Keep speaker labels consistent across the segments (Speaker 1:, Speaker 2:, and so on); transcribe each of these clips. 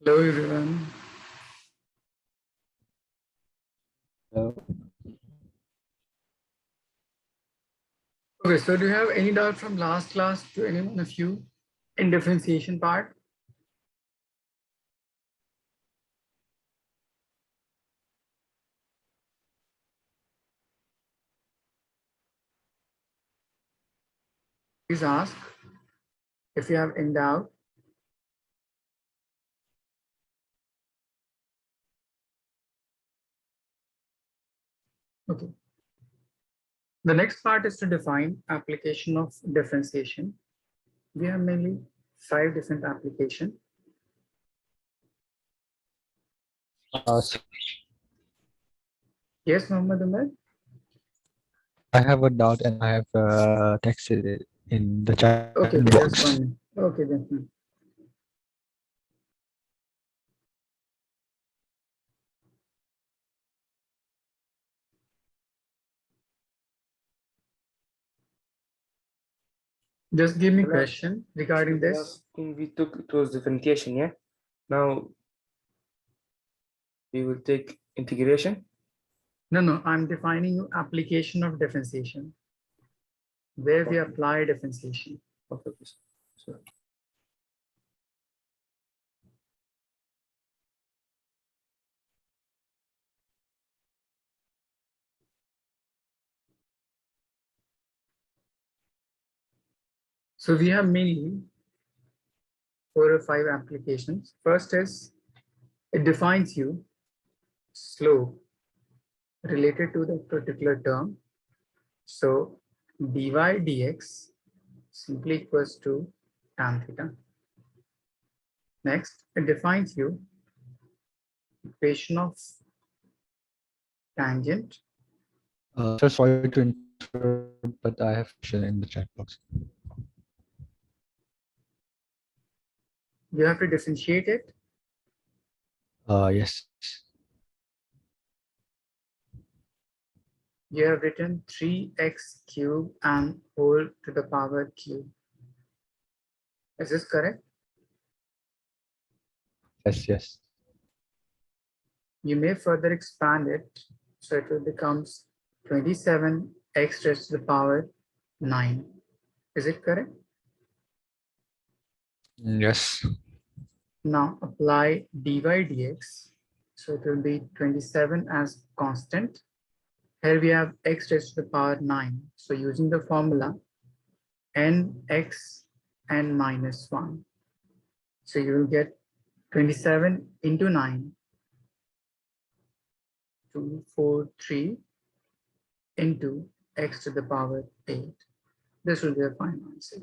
Speaker 1: Hello everyone.
Speaker 2: Hello.
Speaker 1: Okay, so do you have any doubt from last class to any one of you in differentiation part? Please ask if you have any doubt. Okay. The next part is to define application of differentiation. We have mainly 5 different applications.
Speaker 2: So
Speaker 1: Yes, Muhammad Umar?
Speaker 2: I have a doubt and I have texted it in the chat
Speaker 1: Okay, just
Speaker 2: box.
Speaker 1: 1 minute. Okay, then. Just give me a question regarding
Speaker 3: The
Speaker 1: this.
Speaker 3: last thing we took, it was differentiation, yeah? Now we will take integration.
Speaker 1: No, I'm defining you application of differentiation, where we
Speaker 3: Okay.
Speaker 1: apply differentiation.
Speaker 3: Okay, please. So,
Speaker 1: So we have mainly 4 or 5 applications. First is it defines you slope related to the particular term. So dy dx simply equals to tan theta. Next, it defines you equation of tangent.
Speaker 2: Sir, sorry to interrupt, but I have a question in the chat box.
Speaker 1: You have to differentiate it.
Speaker 2: Yes.
Speaker 1: You have written 3x cube and whole to the power cube. Is this correct?
Speaker 2: Yes, yes.
Speaker 1: You may further expand it, so it will becomes 27x raised to the power 9. Is it correct?
Speaker 2: Yes.
Speaker 1: Now apply dy dx. So it will be 27 as constant. Here we have x raised to the power 9. So using the formula nx n minus 1. So you will get 27 into 9, 243 into x to the power 8. This will be the final answer.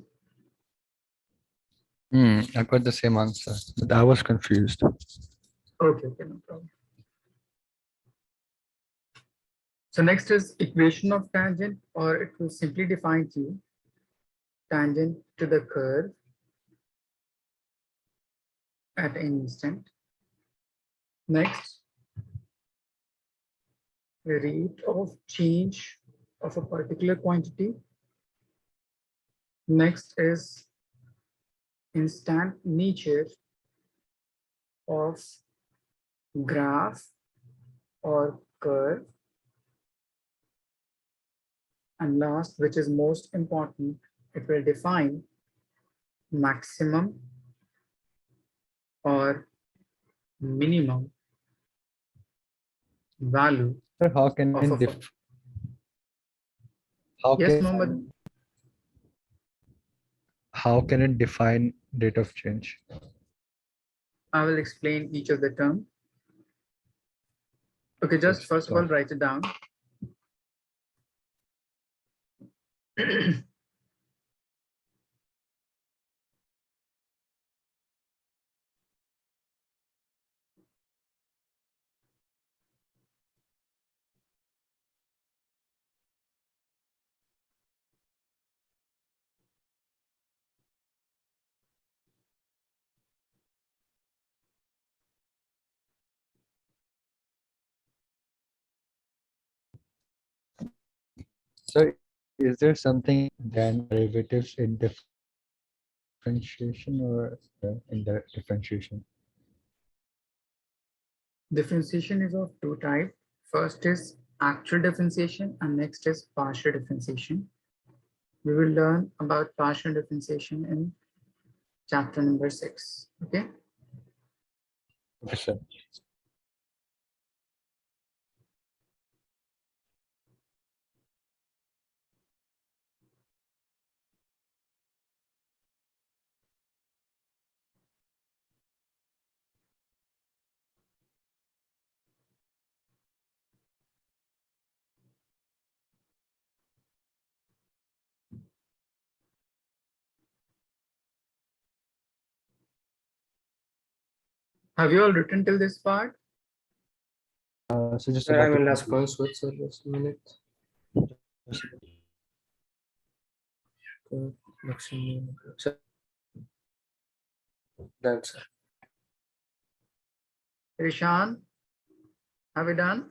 Speaker 2: I got the same answer, but I was confused.
Speaker 1: Okay, no problem. So next is equation of tangent, or it will simply define to tangent to the curve at any instant. Next, the rate of change of a particular quantity. Next is instant nature of graph or curve. And last, which is most important, it will define maximum or minimum value
Speaker 2: Sir, how can
Speaker 1: of
Speaker 2: it
Speaker 1: a
Speaker 2: how
Speaker 1: yes,
Speaker 2: can
Speaker 1: Mohammed.
Speaker 2: how can it define rate of change?
Speaker 1: I will explain each of the term. Okay, just first of all, write it down.
Speaker 2: So is there something than derivatives in differentiation or in the differentiation?
Speaker 1: Differentiation is of two types. First is actual differentiation and next is partial differentiation. We will learn about partial differentiation in chapter number 6. Okay.
Speaker 2: Okay, sir.
Speaker 1: Have you all written till this part?
Speaker 2: So just
Speaker 3: Sir,
Speaker 2: about
Speaker 3: I'm
Speaker 2: to
Speaker 3: in last
Speaker 2: conclude.
Speaker 3: one, so it's just a minute. Maximum. Sir, done, sir.
Speaker 1: Rishan, have you done?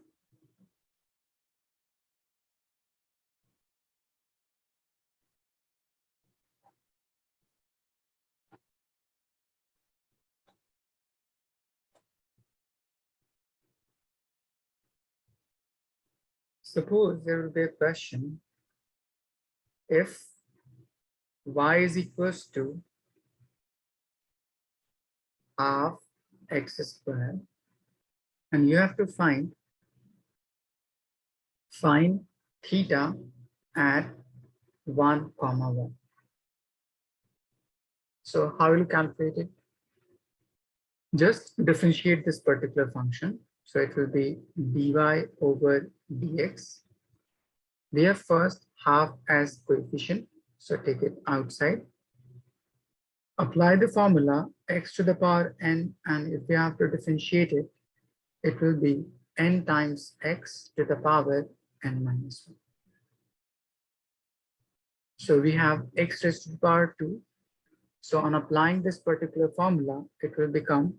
Speaker 1: Suppose there will be a question if y is equals to half x squared and you have to find theta at 1 comma 1. So how will you calculate it? Just differentiate this particular function. So it will be dy over dx. We have first half as coefficient, so take it outside. Apply the formula x to the power n, and if we have to differentiate it, it will be n times x to the power n minus 1. So we have x raised to the power 2. So on applying this particular formula, it will become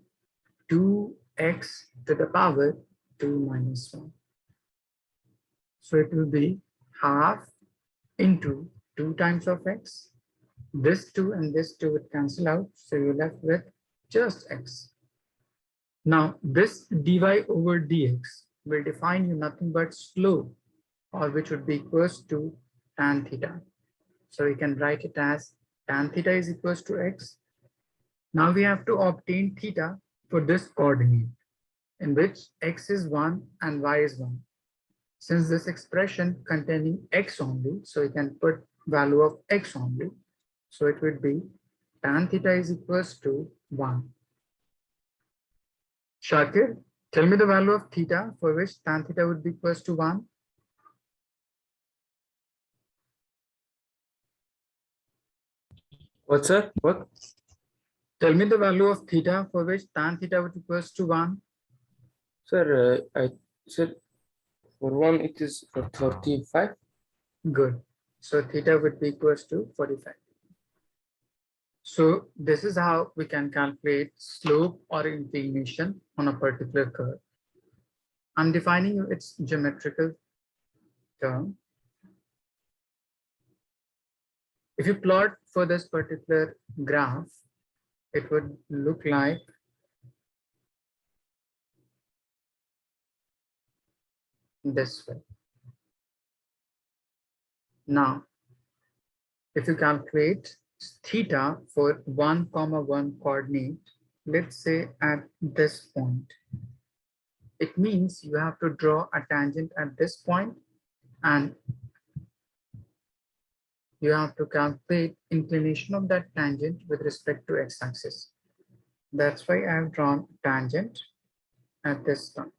Speaker 1: 2x to the power 2 minus 1. So it will be half into 2 times of x. This 2 and this 2 would cancel out. So you're left with just x. Now this dy over dx will define you nothing but slope, or which would be equals to tan theta. So we can write it as tan theta is equals to x. Now we have to obtain theta for this coordinate in which x is 1 and y is 1. Since this expression containing x only, so we can put value of x only. So it would be tan theta is equals to 1. Shakir, tell me the value of theta for which tan theta would be equals to 1.
Speaker 3: What, sir? What?
Speaker 1: Tell me the value of theta for which tan theta would be equals to 1.
Speaker 3: Sir, I said for one it is for 45.
Speaker 1: Good. So theta would be equals to 45. So this is how we can calculate slope or inclination on a particular curve. I'm defining its geometrical term. If you plot for this particular graph, it would look like this way. Now, if you calculate theta for 1 comma 1 coordinate, let's say at this point, it means you have to draw a tangent at this point and you have to calculate inclination of that tangent with respect to x-axis. That's why I have drawn tangent at this point,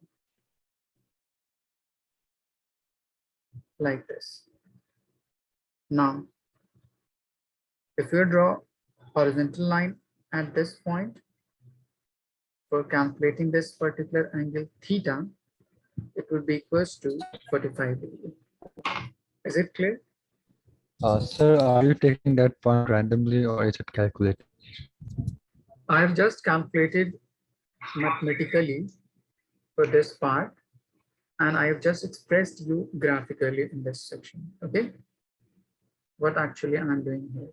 Speaker 1: like this. Now, if you draw horizontal line at this point, for calculating this particular angle theta, it would be equals to 45 degree. Is it clear?
Speaker 2: Sir, are you taking that point randomly or is it calculated?
Speaker 1: I have just calculated mathematically for this part, and I have just expressed you graphically in this section. Okay, what actually I'm doing here.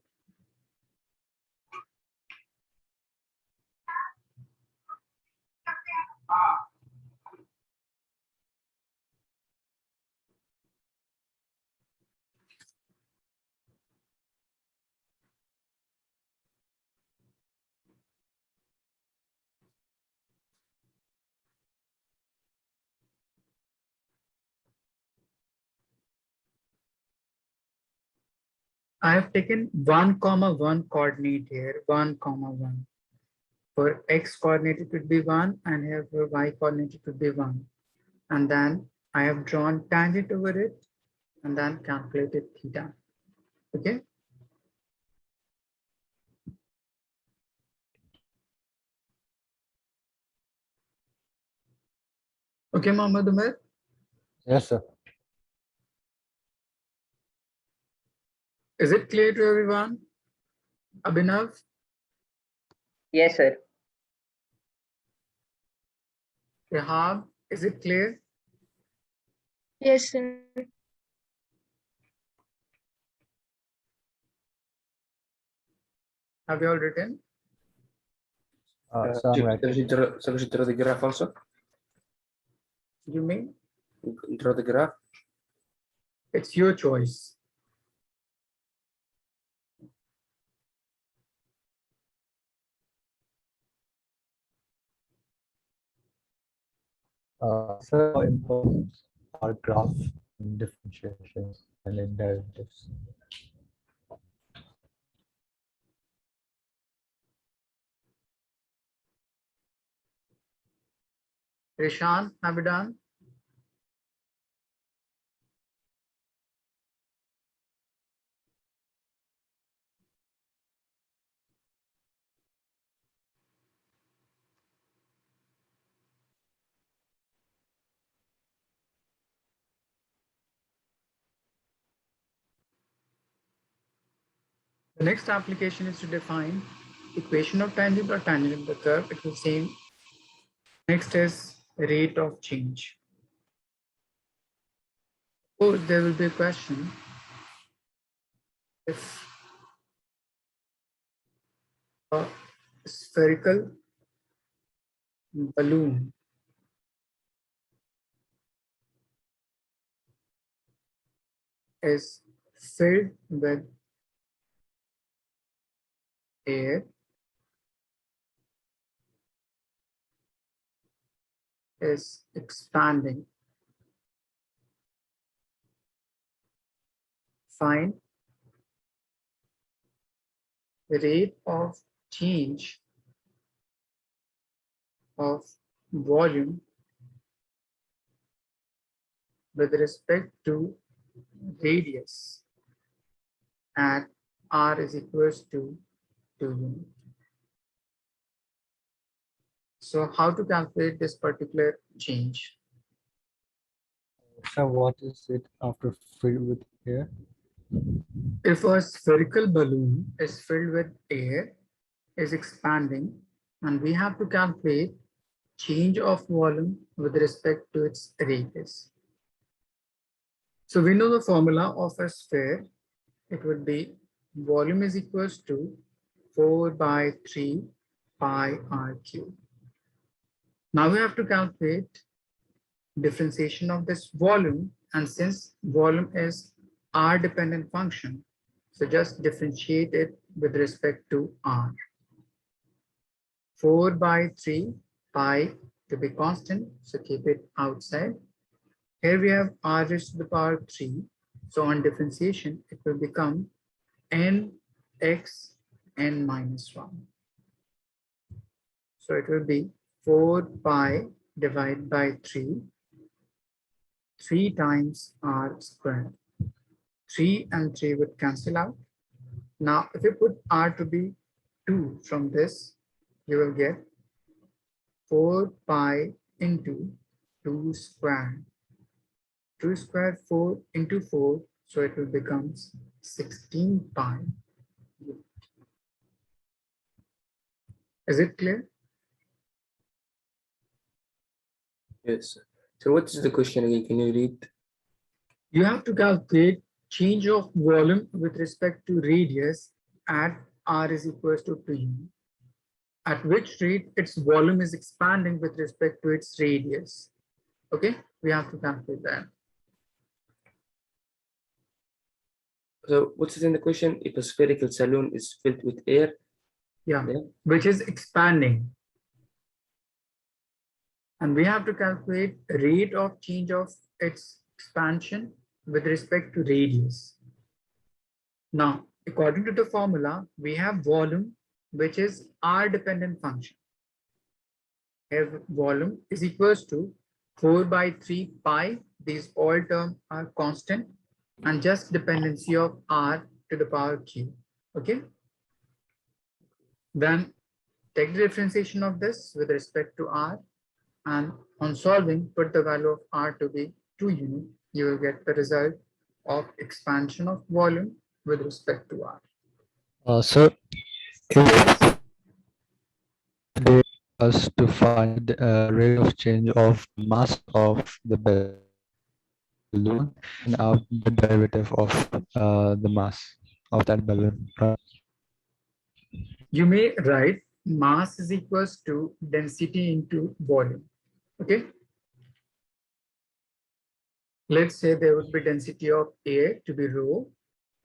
Speaker 1: I have taken 1, 1 here, 1, 1. For x coordinate it would be 1, and here for y coordinate it would be 1. And then I have drawn tangent over it and then calculated theta. Okay. Okay, Mohammed Umar.
Speaker 2: Yes, sir.
Speaker 1: Is it clear to everyone? Abhinav?
Speaker 4: Yes, sir.
Speaker 1: Rehab, is it clear?
Speaker 5: Yes, sir.
Speaker 1: Have you all written?
Speaker 2: So I'm right.
Speaker 3: Sabes draw the graph also?
Speaker 1: You mean?
Speaker 3: Draw the graph.
Speaker 1: It's your choice.
Speaker 2: So important are graph in differentiations and in derivatives.
Speaker 1: Rishan, have you done? The next application is to define equation of tangent or tangent of the curve. It will same. Next is rate of change. Oh, there will be a question. If a spherical balloon is filled with air, is expanding, find the rate of change of volume with respect to radius at r is equals to 2 unit. So how to calculate this particular change?
Speaker 2: So what is it after filled with air?
Speaker 1: If a spherical balloon is filled with air, is expanding, and we have to calculate change of volume with respect to its radius. So we know the formula of a sphere. It would be volume is equals to 4 by 3 pi r cube. Now we have to calculate differentiation of this volume, and since volume is r dependent function, so just differentiate it with respect to r. 4 by 3 pi to be constant, so keep it outside. Here we have r raised to the power 3, so on differentiation it will become n x n minus 1. So it will be 4 pi divided by 3 times r squared. 3 and 3 would cancel out. Now, if you put r to be 2 from this, you will get 4 pi into 2 squared. 2 squared 4 into 4, so it will become 16 pi. Is it clear?
Speaker 3: Yes. So what is the question again? Can you read?
Speaker 1: You have to calculate change of volume with respect to radius at r is equals to 2 unit. At which rate its volume is expanding with respect to its radius. Okay, we have to calculate that.
Speaker 3: So what's it in the question? If a spherical balloon is filled with air,
Speaker 1: Yeah,
Speaker 3: Yeah.
Speaker 1: which is expanding. And we have to calculate rate of change of its expansion with respect to radius. Now, according to the formula, we have volume, which is R dependent function. Have volume is equals to 4 by 3 pi. These all terms are constant and just dependency of R to the power Q. Okay. Then take the differentiation of this with respect to R, and on solving, put the value of R to be 2 unit. You will get the result of expansion of volume with respect to R.
Speaker 2: So if they us to find the rate of change of mass of the balloon and out the derivative of the mass of that balloon, right?
Speaker 1: You may write mass is equals to density into volume. Okay. Let's say there would be density of air to be rho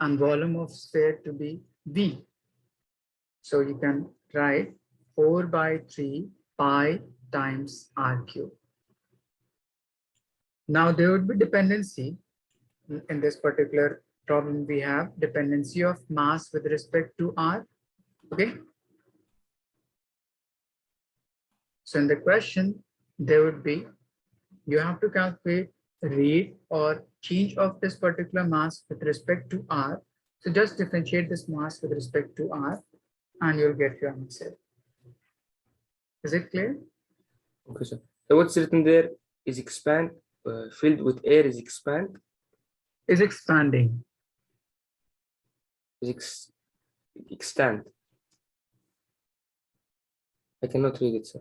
Speaker 1: and volume of sphere to be V. So you can write 4 by 3 pi times R cube. Now there would be dependency. In this particular problem, we have dependency of mass with respect to R. Okay. So in the question, there would be, you have to calculate rate or change of this particular mass with respect to R. So just differentiate this mass with respect to R and you'll get your answer. Is it clear?
Speaker 3: Okay, sir. So what's written there is expand, filled with air is expand,
Speaker 1: Is expanding.
Speaker 3: is extend. I cannot read it, sir.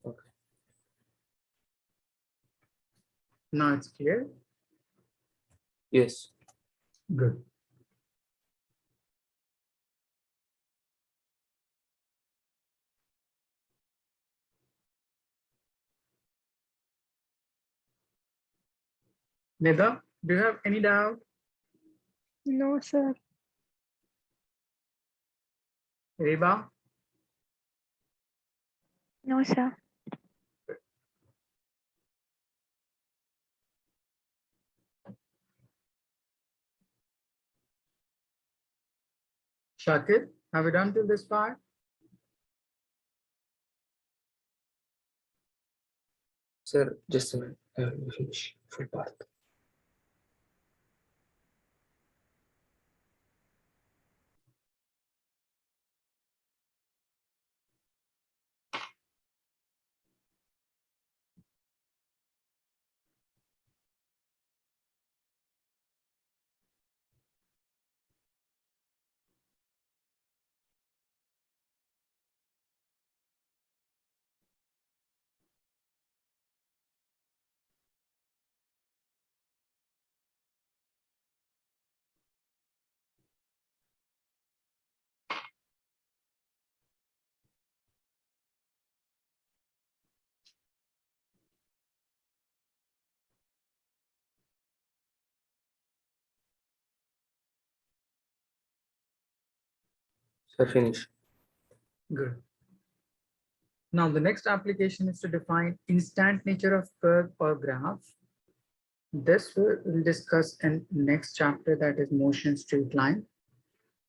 Speaker 3: Okay.
Speaker 1: Now it's clear.
Speaker 3: Yes.
Speaker 1: Good. Nida, do you have any doubt?
Speaker 5: No, sir.
Speaker 1: Reba?
Speaker 5: No, sir.
Speaker 1: Shakir, have you done till this part?
Speaker 3: Sir, just a minute. I will finish full part. Sir, finish.
Speaker 1: Good. Now the next application is to define instant nature of curve or graph. This we'll discuss in next chapter, that is motion straight line.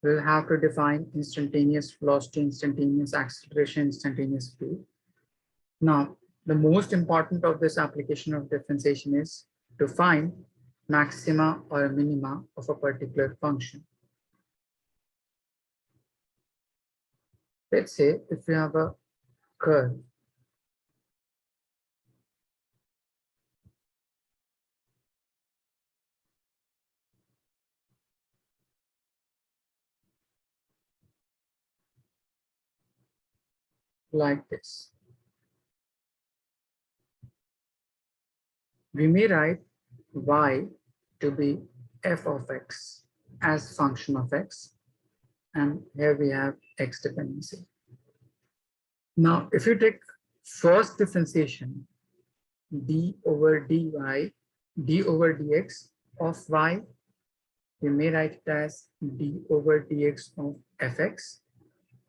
Speaker 1: We'll have to define instantaneous velocity, instantaneous acceleration, instantaneous speed. Now, the most important of this application of differentiation is to find maxima or minima of a particular function. Let's say if we have a curve, like this. We may write y to be f of x as function of x, and here we have x dependency. Now, if you take first differentiation, d over dy, d over dx of y, we may write it as d over dx of fx,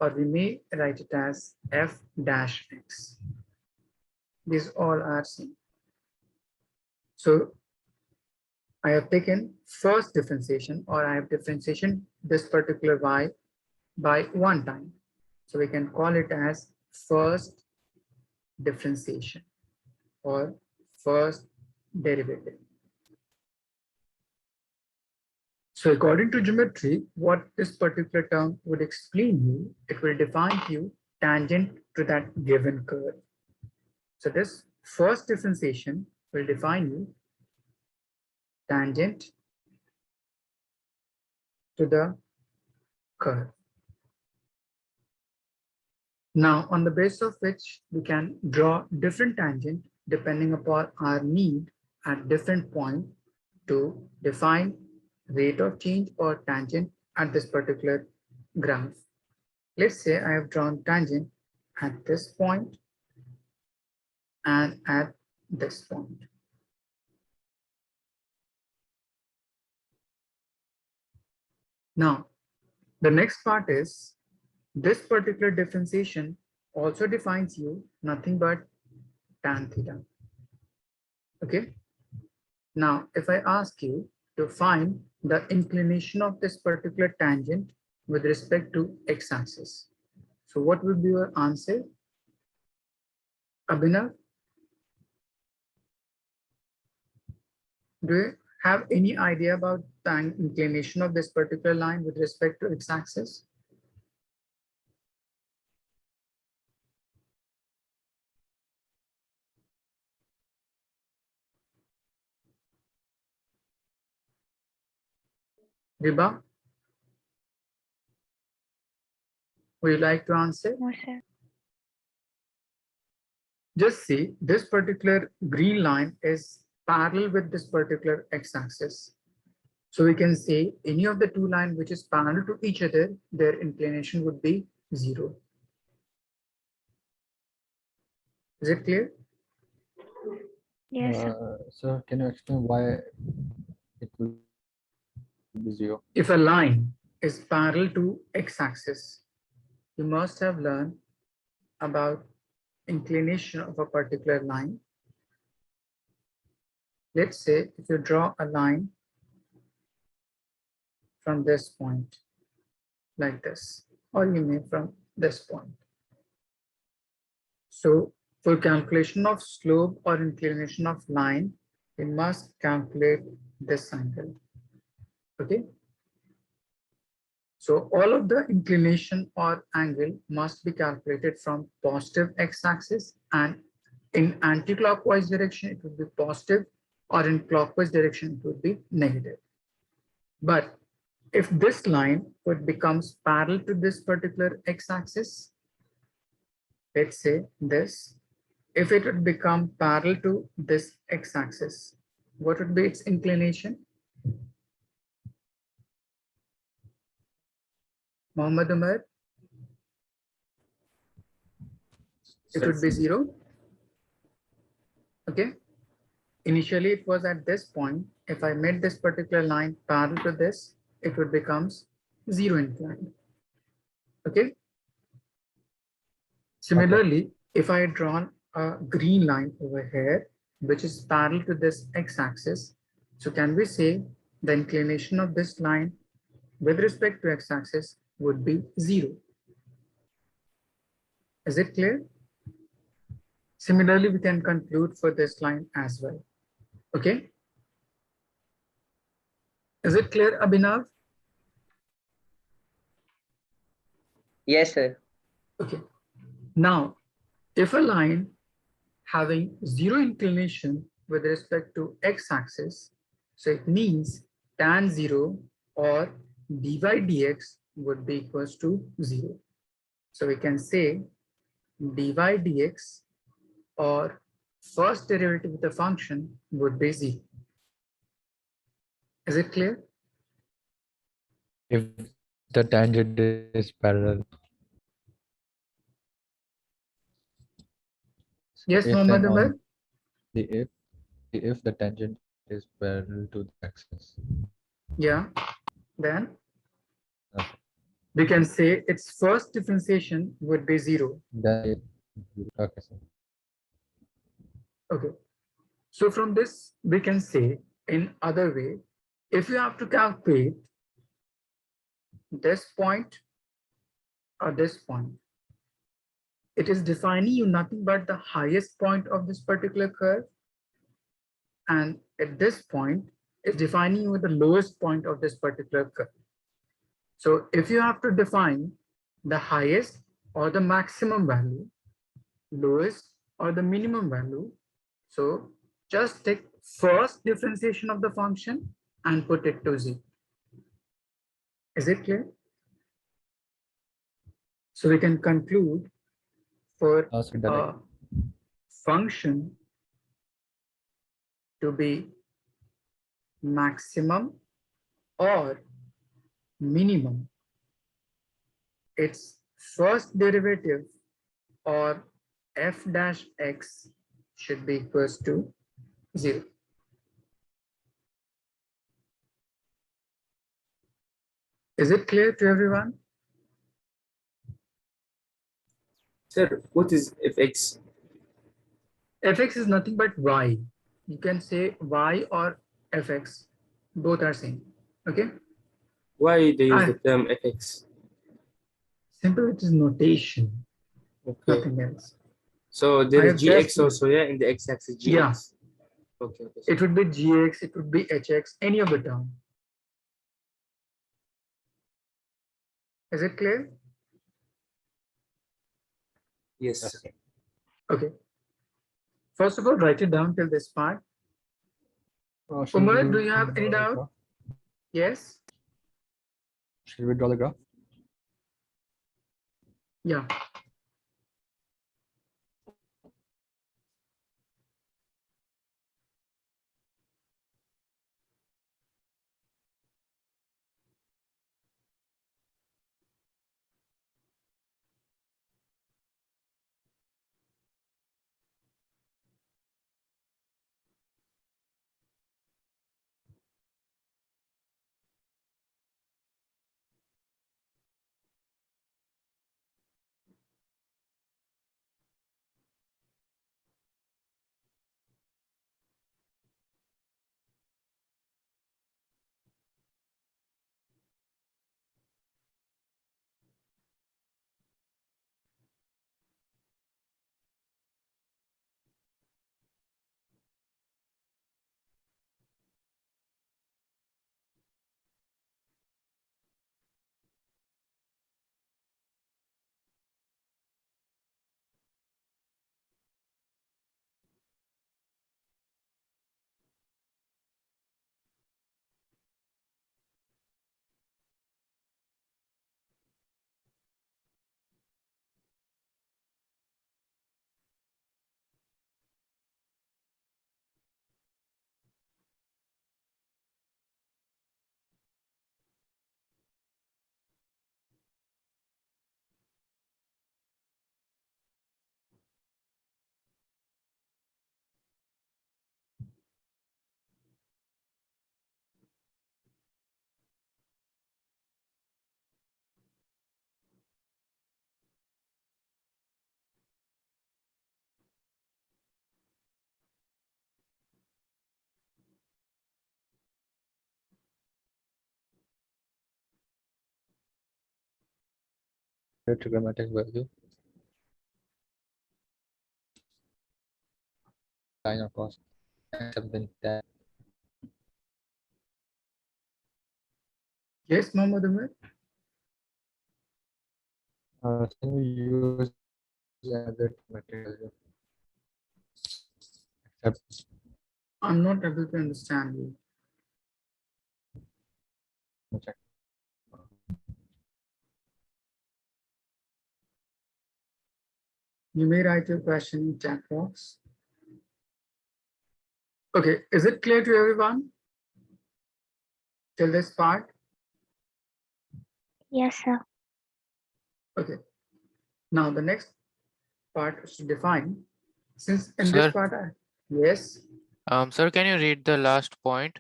Speaker 1: or we may write it as f dash x. These all are same. So I have taken first differentiation, or I have differentiation this particular y by one time. So we can call it as first differentiation or first derivative. So according to geometry, what this particular term would explain you, it will define you tangent to that given curve. So this first differentiation will define you tangent to the curve. Now, on the basis of which we can draw different tangent depending upon our need at different point to define rate of change or tangent at this particular graph. Let's say I have drawn tangent at this point and at this point. Now, the next part is this particular differentiation also defines you nothing but tan theta. Okay. Now, if I ask you to find the inclination of this particular tangent with respect to x-axis, so what would be your answer? Abhinav, do you have any idea about the inclination of this particular line with respect to x-axis? Riba, would you like to answer?
Speaker 5: No, sir.
Speaker 1: Just see, this particular green line is parallel with this particular x-axis. So we can say any of the two lines which is parallel to each other, their inclination would be 0. Is it clear?
Speaker 5: Yes, sir.
Speaker 2: Sir, can you explain why it will be 0?
Speaker 1: If a line is parallel to x-axis, you must have learned about inclination of a particular line. Let's say if you draw a line from this point like this, or you may from this point. So for calculation of slope or inclination of line, we must calculate this angle. Okay. So all of the inclination or angle must be calculated from positive x-axis, and in anti-clockwise direction it would be positive, or in clockwise direction it would be negative. But if this line would becomes parallel to this particular x-axis, let's say this, if it would become parallel to this x-axis, what would be its inclination? Muhammad Umar, it would be 0. Okay. Initially, it was at this point. If I made this particular line parallel to this, it would becomes 0 inclined. Okay. Similarly, if I had drawn a green line over here, which is parallel to this x-axis, so can we say the inclination of this line with respect to x-axis would be 0? Is it clear? Similarly, we can conclude for this line as well. Okay. Is it clear, Abhinav?
Speaker 4: Yes, sir.
Speaker 1: Okay. Now, if a line having 0 inclination with respect to x-axis, so it means tan 0 or dy dx would be equals to 0. So we can say dy dx or first derivative of the function would be 0. Is it clear?
Speaker 2: If the tangent is parallel.
Speaker 1: Yes,
Speaker 2: If
Speaker 1: Muhammad
Speaker 2: and
Speaker 1: Umar?
Speaker 2: only if the tangent is parallel to the axis.
Speaker 1: Yeah. Then
Speaker 2: Okay.
Speaker 1: we can say its first differentiation would be 0.
Speaker 2: Then it, okay, sir.
Speaker 1: Okay. So from this, we can say in other way, if you have to calculate this point or this point, it is defining you nothing but the highest point of this particular curve. And at this point, it's defining you the lowest point of this particular curve. So if you have to define the highest or the maximum value, lowest or the minimum value, so just take first differentiation of the function and put it to 0. Is it clear? So we can conclude for
Speaker 2: So done it.
Speaker 1: a function to be maximum or minimum, its first derivative or f dash x should be equals to 0. Is it clear to everyone?
Speaker 3: Sir, what is fx?
Speaker 1: Fx is nothing but y. You can say y or fx, both are same. Okay.
Speaker 3: Why they use
Speaker 1: Ah,
Speaker 3: the term fx?
Speaker 1: simple, it is notation,
Speaker 3: Okay.
Speaker 1: nothing else.
Speaker 3: So there
Speaker 1: I
Speaker 3: is
Speaker 1: have just,
Speaker 3: gx also, yeah, in the x-axis gx.
Speaker 1: yeah,
Speaker 3: Okay.
Speaker 1: it would be gx, it would be hx, any of the term. Is it clear?
Speaker 3: Yes.
Speaker 1: Okay. First of all, write it down till this part.
Speaker 2: Should
Speaker 1: Umar,
Speaker 2: we
Speaker 1: do you have any
Speaker 2: draw the
Speaker 1: doubt?
Speaker 2: graph?
Speaker 1: Yes?
Speaker 2: Should we draw the graph?
Speaker 1: Yeah.
Speaker 2: The trigonometric value. Sine or cos. Something that
Speaker 1: Yes, Mohammed Umar?
Speaker 2: can we use another trigonometric value? Except
Speaker 1: I'm not able to understand you.
Speaker 2: check.
Speaker 1: You may write your question in chat box. Okay, is it clear to everyone till this part?
Speaker 5: Yes, sir.
Speaker 1: Okay. Now the next part is to define. Since in this
Speaker 6: Sir,
Speaker 1: part, yes,
Speaker 6: sir, can you read the last point?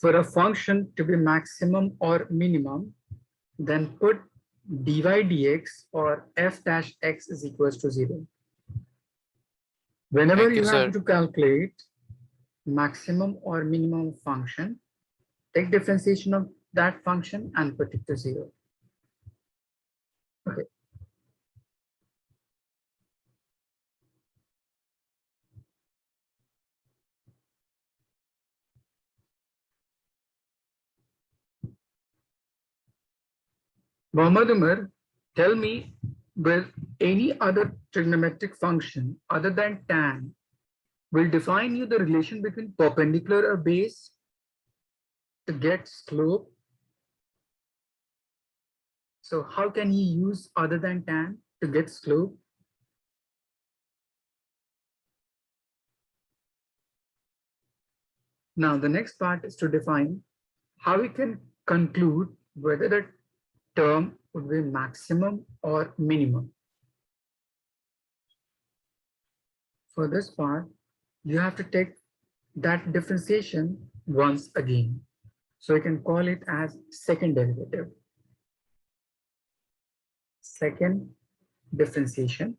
Speaker 1: for a function to be maximum or minimum, then put dy dx or f dash x is equals to 0. Whenever
Speaker 6: Thank you,
Speaker 1: you have
Speaker 6: sir.
Speaker 1: to calculate maximum or minimum function, take differentiation of that function and put it to 0. Okay. Muhammad Umar, tell me, with any other trigonometric function other than tan will define you the relation between perpendicular or base to get slope. So how can he use other than tan to get slope? Now the next part is to define how we can conclude whether the term would be maximum or minimum. For this part, you have to take that differentiation once again. So you can call it as second derivative. Second differentiation,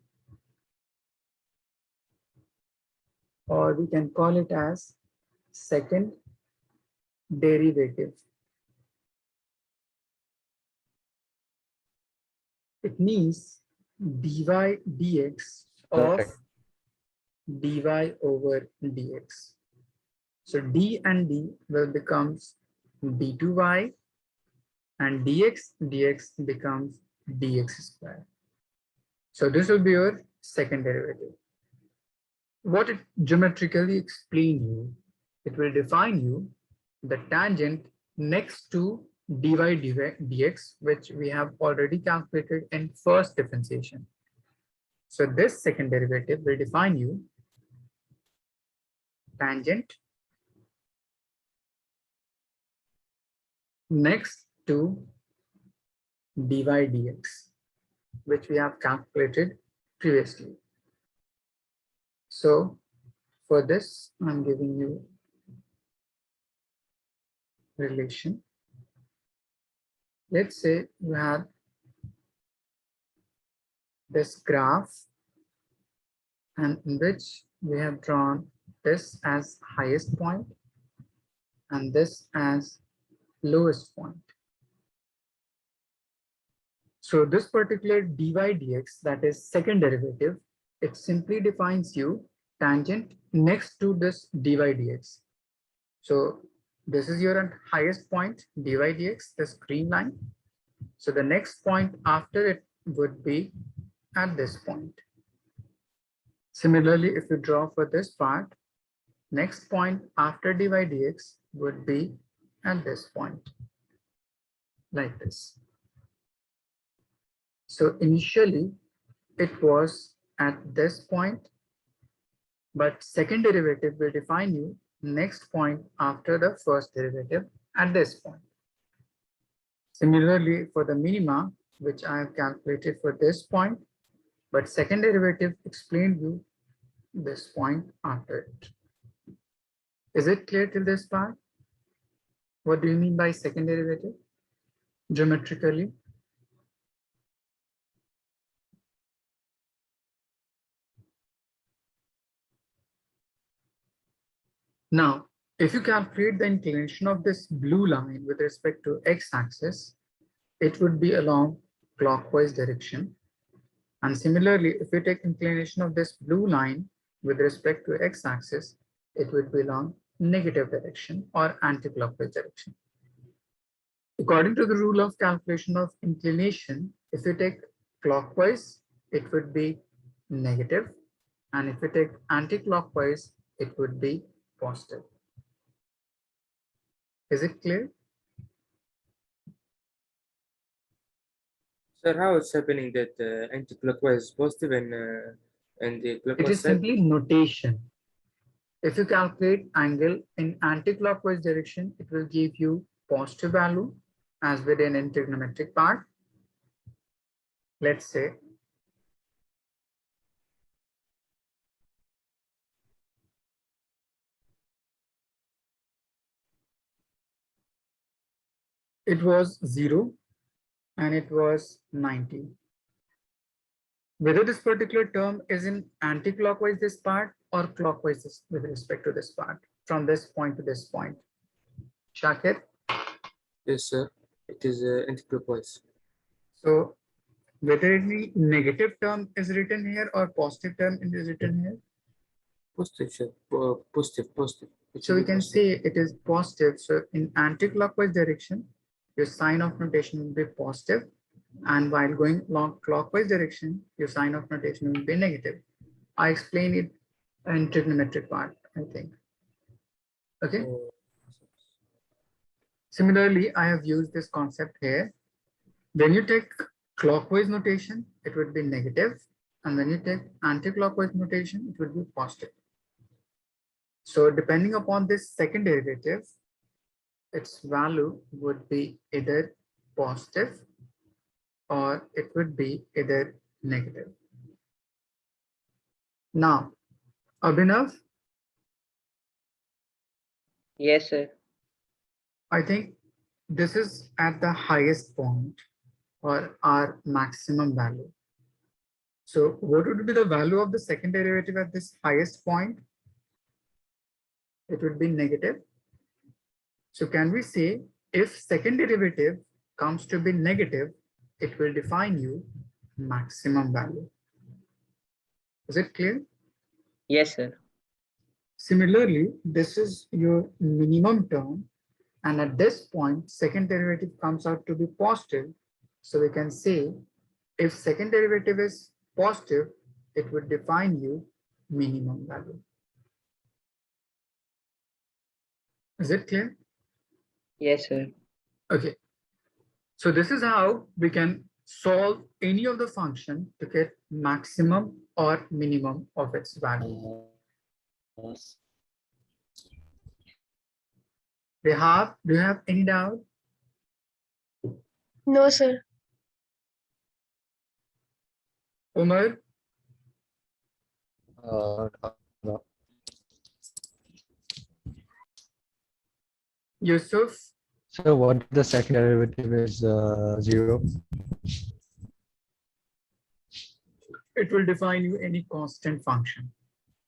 Speaker 1: or we can call it as second derivative. It means dy dx of
Speaker 2: Correct.
Speaker 1: dy over dx. So d and d will becomes d2y, and dx becomes dx square. So this will be your second derivative. What it geometrically explain you, it will define you the tangent next to dy dx, which we have already calculated in first differentiation. So this second derivative will define you tangent next to dy dx, which we have calculated previously. So for this, I'm giving you relation. Let's say you have this graph, and in which we have drawn this as highest point and this as lowest point. So this particular dy dx, that is second derivative, it simply defines you tangent next to this dy dx. So this is your highest point, dy dx, this green line. So the next point after it would be at this point. Similarly, if you draw for this part, next point after dy dx would be at this point, like this. So initially it was at this point, but second derivative will define you next point after the first derivative at this point. Similarly, for the minima, which I have calculated for this point, but second derivative explained you this point after it. Is it clear till this part? What do you mean by second derivative geometrically? Now, if you calculate the inclination of this blue line with respect to x-axis, it would be along clockwise direction. And similarly, if you take inclination of this blue line with respect to x-axis, it would be along negative direction or anti-clockwise direction. According to the rule of calculation of inclination, if you take clockwise, it would be negative, and if you take anti-clockwise, it would be positive. Is it clear?
Speaker 3: Sir, how it's happening that anti-clockwise is positive and the
Speaker 1: It
Speaker 3: clockwise
Speaker 1: is
Speaker 3: side?
Speaker 1: simply notation. If you calculate angle in anti-clockwise direction, it will give you positive value as within in trigonometric part. Let's say it was 0 and it was 90. whether this particular term is in anti-clockwise this part or clockwise this, with respect to this part, from this point to this point. Shakir,
Speaker 3: Yes, sir. It is anti-clockwise.
Speaker 1: so whether any negative term is written here or positive term is written here.
Speaker 3: Positive, sir. Positive. It
Speaker 1: So
Speaker 3: should
Speaker 1: we
Speaker 3: be
Speaker 1: can
Speaker 3: positive.
Speaker 1: say it is positive. So in anti-clockwise direction, your sign of notation will be positive, and while going long clockwise direction, your sign of notation will be negative. I explain it in trigonometric part, I think. Okay.
Speaker 3: Oh,
Speaker 1: Similarly, I have used this concept here. When you take clockwise notation, it would be negative, and when you take anti-clockwise notation, it would be positive. So depending upon this second derivative, its value would be either positive or it would be either negative. Now, Abhinav,
Speaker 4: Yes, sir.
Speaker 1: I think this is at the highest point or our maximum value. So what would be the value of the second derivative at this highest point? It would be negative. So can we say if second derivative comes to be negative, it will define you maximum value. Is it clear?
Speaker 4: Yes, sir.
Speaker 1: Similarly, this is your minimum term. And at this point, second derivative comes out to be positive. So we can say if second derivative is positive, it would define you minimum value. Is it clear?
Speaker 4: Yes, sir.
Speaker 1: Okay. So this is how we can solve any of the function to get maximum or minimum of its value. Do you have any doubt?
Speaker 5: No, sir.
Speaker 1: Umar,
Speaker 2: No.
Speaker 1: Yusuf,
Speaker 2: So what if the second derivative is 0?
Speaker 1: it will define you any constant function.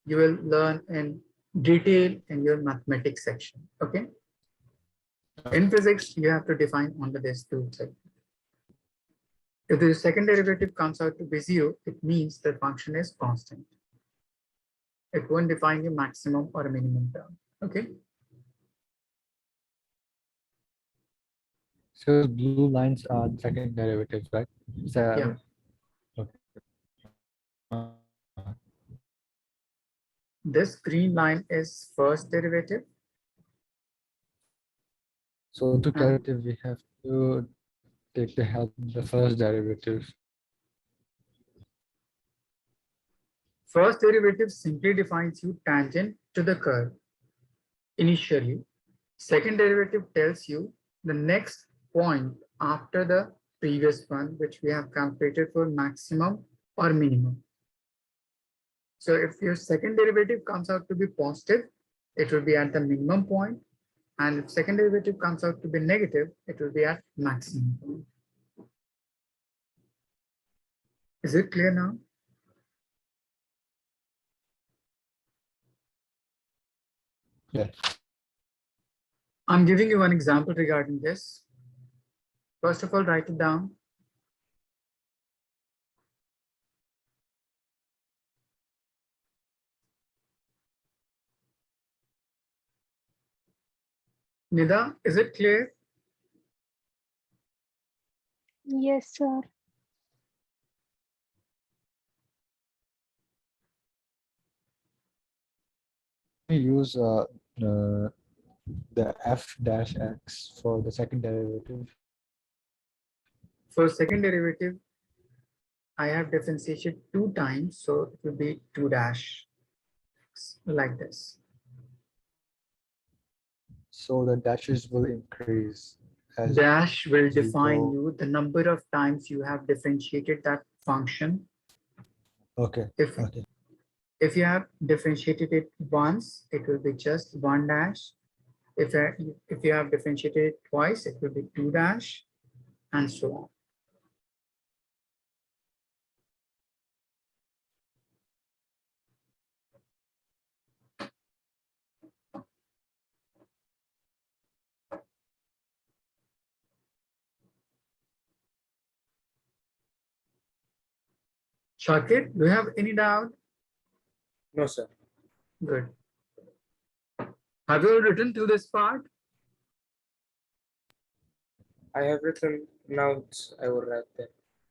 Speaker 1: You will learn in detail in your mathematics section. Okay. In physics, you have to define only this two things. If the second derivative comes out to be 0, it means the function is constant. It won't define your maximum or a minimum term. Okay.
Speaker 2: So blue lines are the second derivatives, right? So,
Speaker 1: Yeah.
Speaker 2: okay.
Speaker 1: This green line is first derivative.
Speaker 2: So to
Speaker 1: And
Speaker 2: derivative, we have to take the help of the first derivative.
Speaker 1: first derivative simply defines you tangent to the curve initially. Second derivative tells you the next point after the previous one, which we have calculated for maximum or minimum. So if your second derivative comes out to be positive, it will be at the minimum point. And if second derivative comes out to be negative, it will be at maximum point. Is it clear now?
Speaker 2: Yeah.
Speaker 1: I'm giving you one example regarding this. First of all, write it down. Nida, is it clear?
Speaker 5: Yes, sir.
Speaker 2: We use the f dash x for the second derivative.
Speaker 1: For second derivative, I have differentiated 2 times, so it will be 2 dash like this.
Speaker 2: So the dashes will increase as
Speaker 1: Dash will
Speaker 2: we
Speaker 1: define
Speaker 2: go.
Speaker 1: you the number of times you have differentiated that function.
Speaker 2: Okay.
Speaker 1: If
Speaker 2: Okay.
Speaker 1: If you have differentiated it once, it will be just 1 dash. If you have differentiated it twice, it will be 2 dash, and so on. Shakir, do you have any doubt?
Speaker 3: No, sir.
Speaker 1: Good. Have you written through this part?
Speaker 3: I have written notes. I will write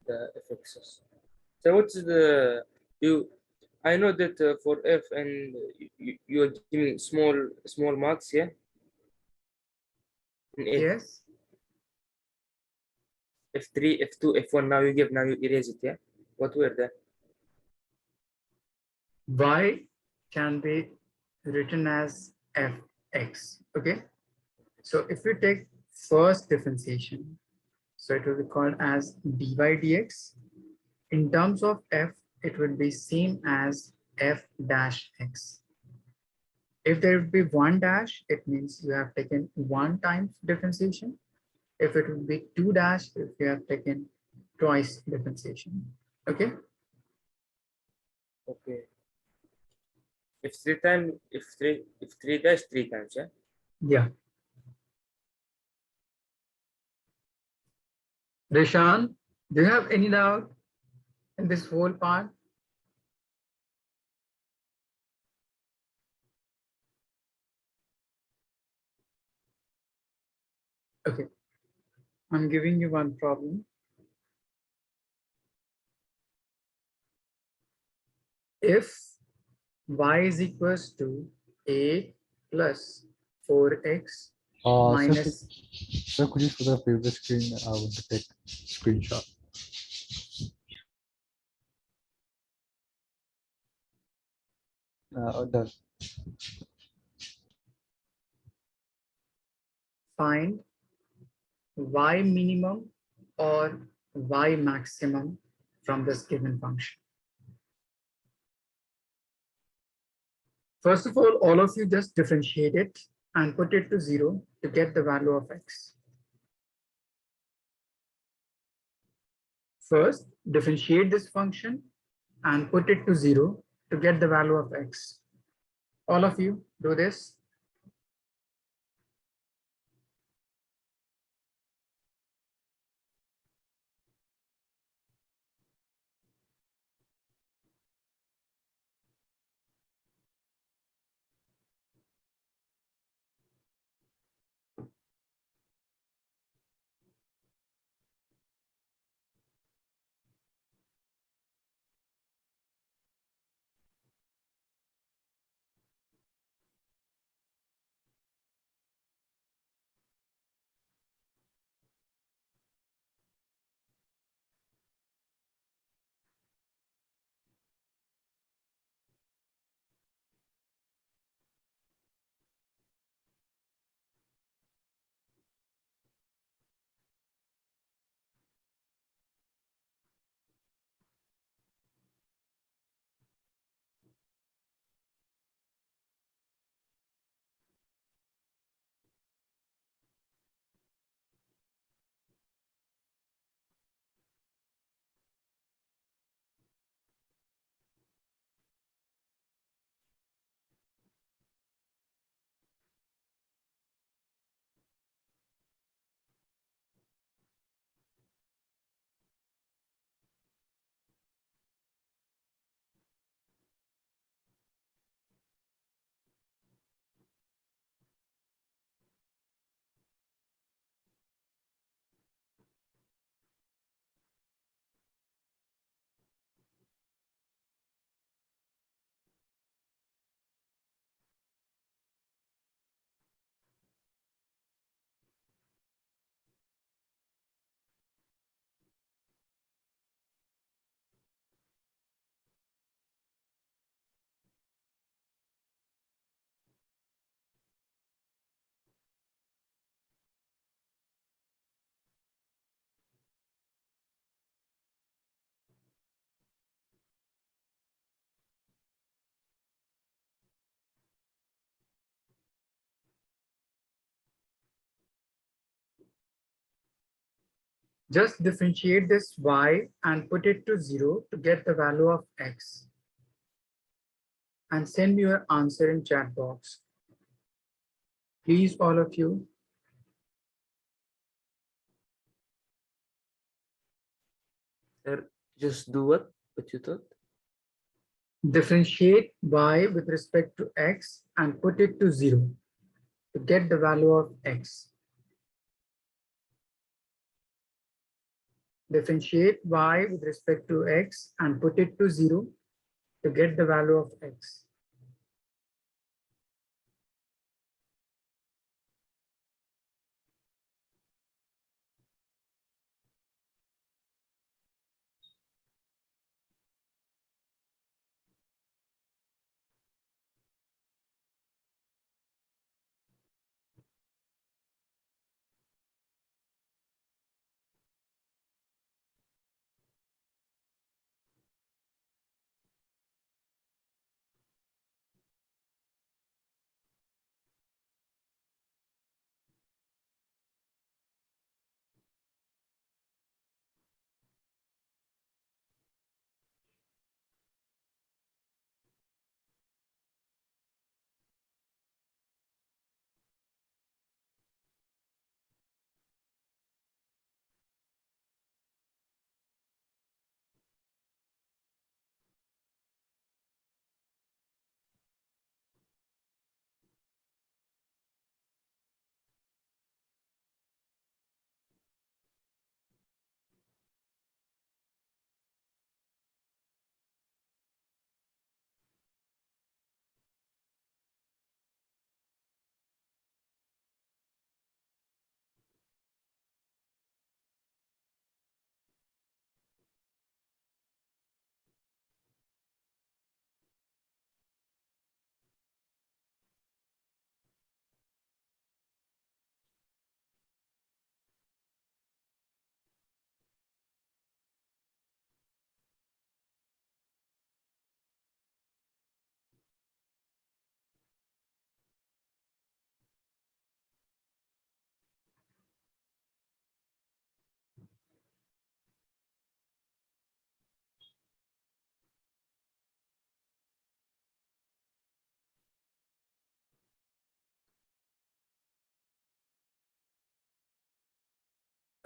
Speaker 3: the effects. So what's the you? I know that for F and you are giving small marks, yeah. In F,
Speaker 1: Yes.
Speaker 3: F3, F2, F1. Now you erase it, yeah. What were that?
Speaker 1: Y can be written as fx. Okay. So if we take first differentiation, so it will be called as dy dx. In terms of f, it would be same as f dash x. If there would be one dash, it means you have taken one times differentiation. If it would be two dash, if you have taken twice differentiation. Okay.
Speaker 3: Okay. If three dash three times, yeah.
Speaker 1: Yeah. Rishan, do you have any doubt in this whole part? Okay. I'm giving you one problem. If y is equals to a plus 4x minus,
Speaker 2: Sir, could you show the previous screen? I would take screenshot. Done.
Speaker 1: find y minimum or y maximum from this given function. First of all of you just differentiate it and put it to 0 to get the value of x. First, differentiate this function and put it to 0 to get the value of x. All of you do this. Just differentiate this y and put it to 0 to get the value of x. And send me your answer in chat box. Please, all of you.
Speaker 3: Sir, just do what? What you thought?
Speaker 1: Differentiate y with respect to x and put it to 0 to get the value of x. Differentiate y with respect to x and put it to 0 to get the value of x.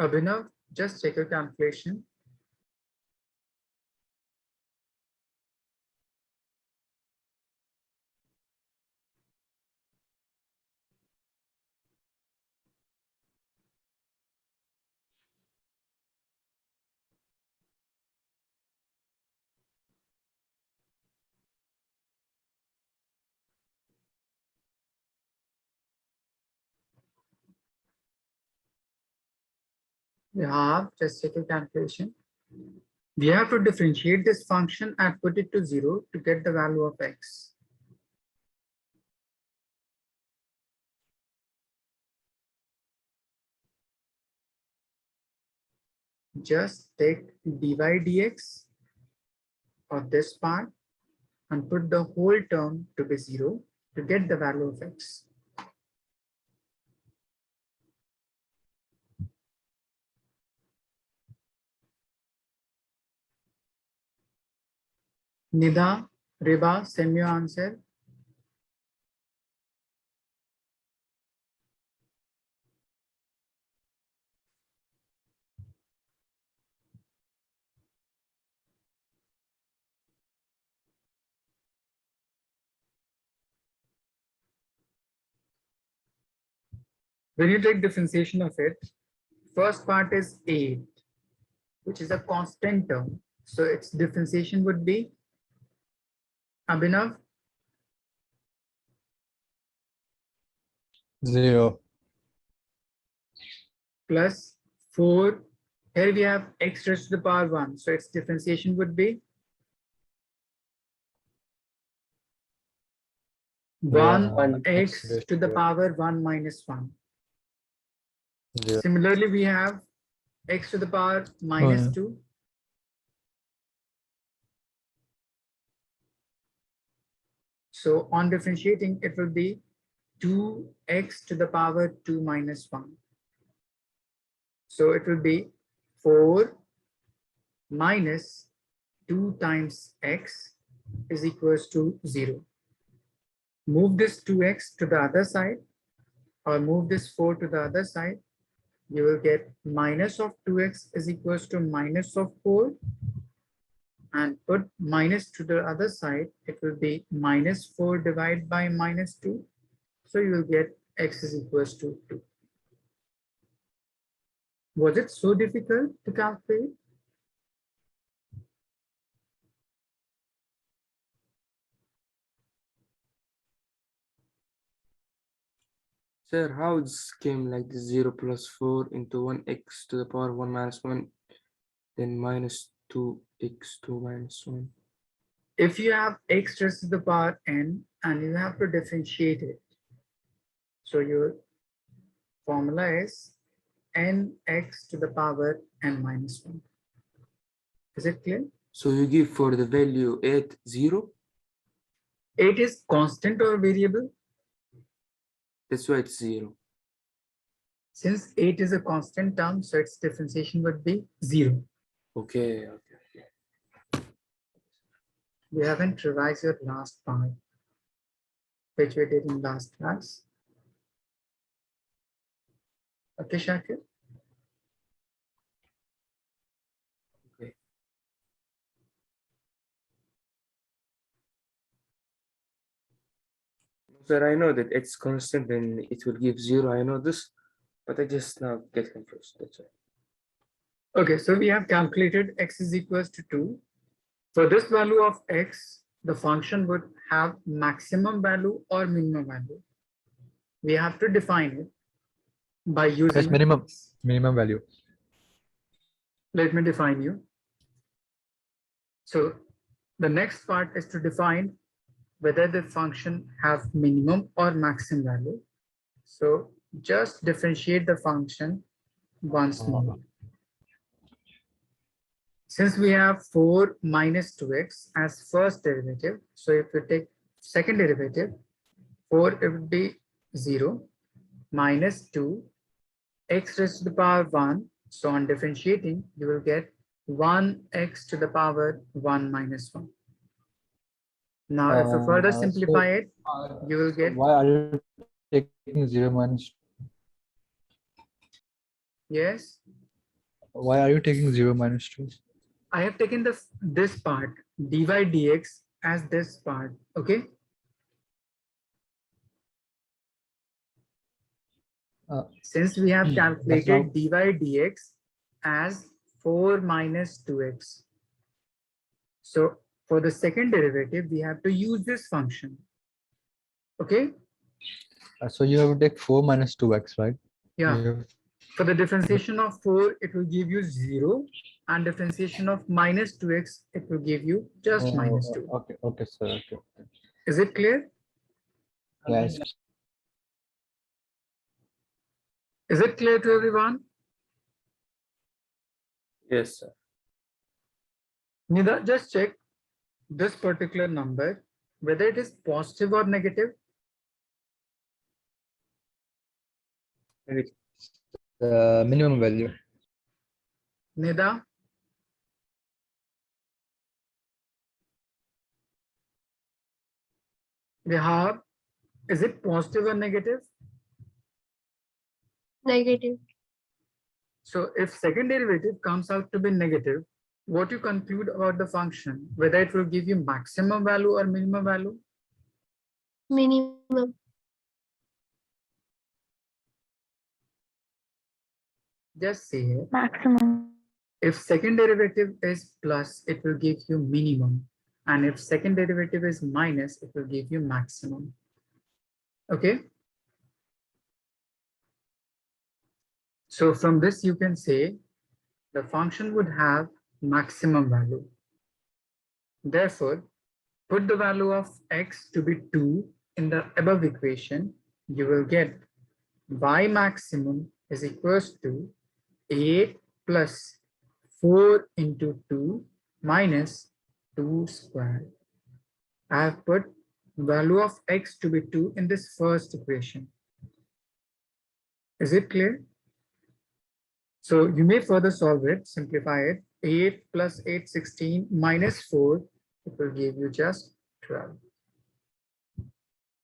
Speaker 1: Abhinav, just check your calculation. We have, just check your calculation. We have to differentiate this function and put it to 0 to get the value of x. Just take dy dx of this part and put the whole term to be 0 to get the value of x. Nidha, Reba, send me your answer. When you take differentiation of it, first part is 8, which is a constant term. So its differentiation would be, Abhinav,
Speaker 2: 0.
Speaker 1: plus 4. Here we have x raised to the power 1. So its differentiation would be 1
Speaker 2: 1
Speaker 1: x to the power 1 minus 1.
Speaker 2: 0.
Speaker 1: Similarly, we have x to the power minus
Speaker 2: yeah.
Speaker 1: 2. So on differentiating, it will be 2x to the power 2 minus 1. So it will be 4 minus 2 times x is equals to 0. Move this 2x to the other side or move this 4 to the other side. You will get minus of 2x is equals to minus of 4 and put minus to the other side, it will be minus 4 divided by minus 2. So you will get x is equals to 2. Was it so difficult to calculate?
Speaker 3: Sir, how this came like this 0 plus 4 into 1x to the power 1 minus 1, then minus 2x2 minus 1.
Speaker 1: If you have x raised to the power n and you have to differentiate it, so your formula is nx to the power n minus 1. Is it clear?
Speaker 3: So you give for the value 8, 0.
Speaker 1: 8 is constant or variable.
Speaker 3: That's why it's 0.
Speaker 1: Since 8 is a constant term, so its differentiation would be 0.
Speaker 3: Okay.
Speaker 1: You haven't revised your last part, which we did in last class. Okay, Shakir?
Speaker 3: Okay. Sir, I know that it's constant, then it will give 0. I know this, but I just now get confused. That's all.
Speaker 1: Okay, so we have calculated x is equals to 2. For this value of x, the function would have maximum value or minimum value. We have to define it by using
Speaker 2: Yes, minimum value.
Speaker 1: Let me define you. So the next part is to define whether the function have minimum or maximum value. So just differentiate the function once more. Since we have 4 minus 2x as first derivative, so if we take second derivative, 4 it would be 0 minus 2 x raised to the power 1. So on differentiating, you will get 1x to the power 1 minus 1. Now, if you further simplify it, you will get.
Speaker 2: Why are you taking 0 minus?
Speaker 1: Yes,
Speaker 2: Why are you taking 0 minus 2?
Speaker 1: I have taken this part dy dx as this part. Okay. Since we have calculated dy dx as 4 minus 2x. So for the second derivative, we have to use this function. Okay.
Speaker 2: So you have to take 4 minus 2x, right?
Speaker 1: Yeah. For the differentiation of 4, it will give you 0. And differentiation of minus 2x, it will give you just minus 2.
Speaker 2: Okay, sir. Okay.
Speaker 1: Is it clear?
Speaker 2: Yes.
Speaker 1: Is it clear to everyone?
Speaker 3: Yes, sir.
Speaker 1: Nida, just check this particular number, whether it is positive or negative.
Speaker 2: Minimum value.
Speaker 1: Nida? Vihar, is it positive or negative?
Speaker 5: Negative.
Speaker 1: So if second derivative comes out to be negative, what you conclude about the function, whether it will give you maximum value or minimum value?
Speaker 5: Minimum.
Speaker 1: Just say it.
Speaker 5: Maximum.
Speaker 1: If second derivative is plus, it will give you minimum. And if second derivative is minus, it will give you maximum. Okay. So from this, you can say the function would have maximum value. Therefore, put the value of x to be 2 in the above equation. You will get y maximum is equals to 8 plus 4 into 2 minus 2 squared. I have put value of x to be 2 in this first equation. Is it clear? So you may further solve it, simplify it. 8 plus 8, 16 minus 4, it will give you just 12.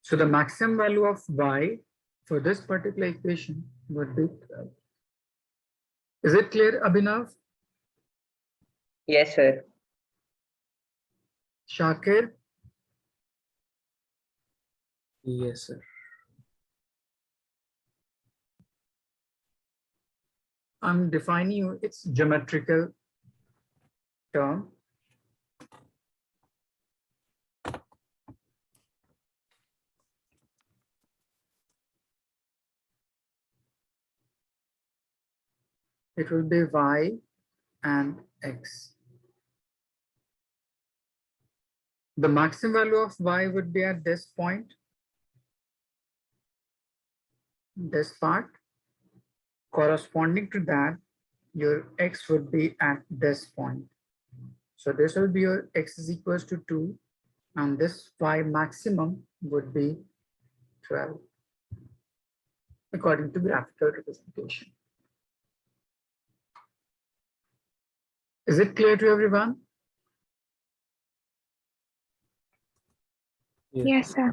Speaker 1: So the maximum value of y for this particular equation would be 12. Is it clear, Abhinav?
Speaker 4: Yes, sir.
Speaker 1: Shakir,
Speaker 3: Yes, sir.
Speaker 1: I'm defining you its geometrical term. It will be y and x. The maximum value of y would be at this point, this part. Corresponding to that, your x would be at this point. So this will be your x is equals to 2, and this y maximum would be 12, according to graphical representation. Is it clear to everyone?
Speaker 5: Yes, sir.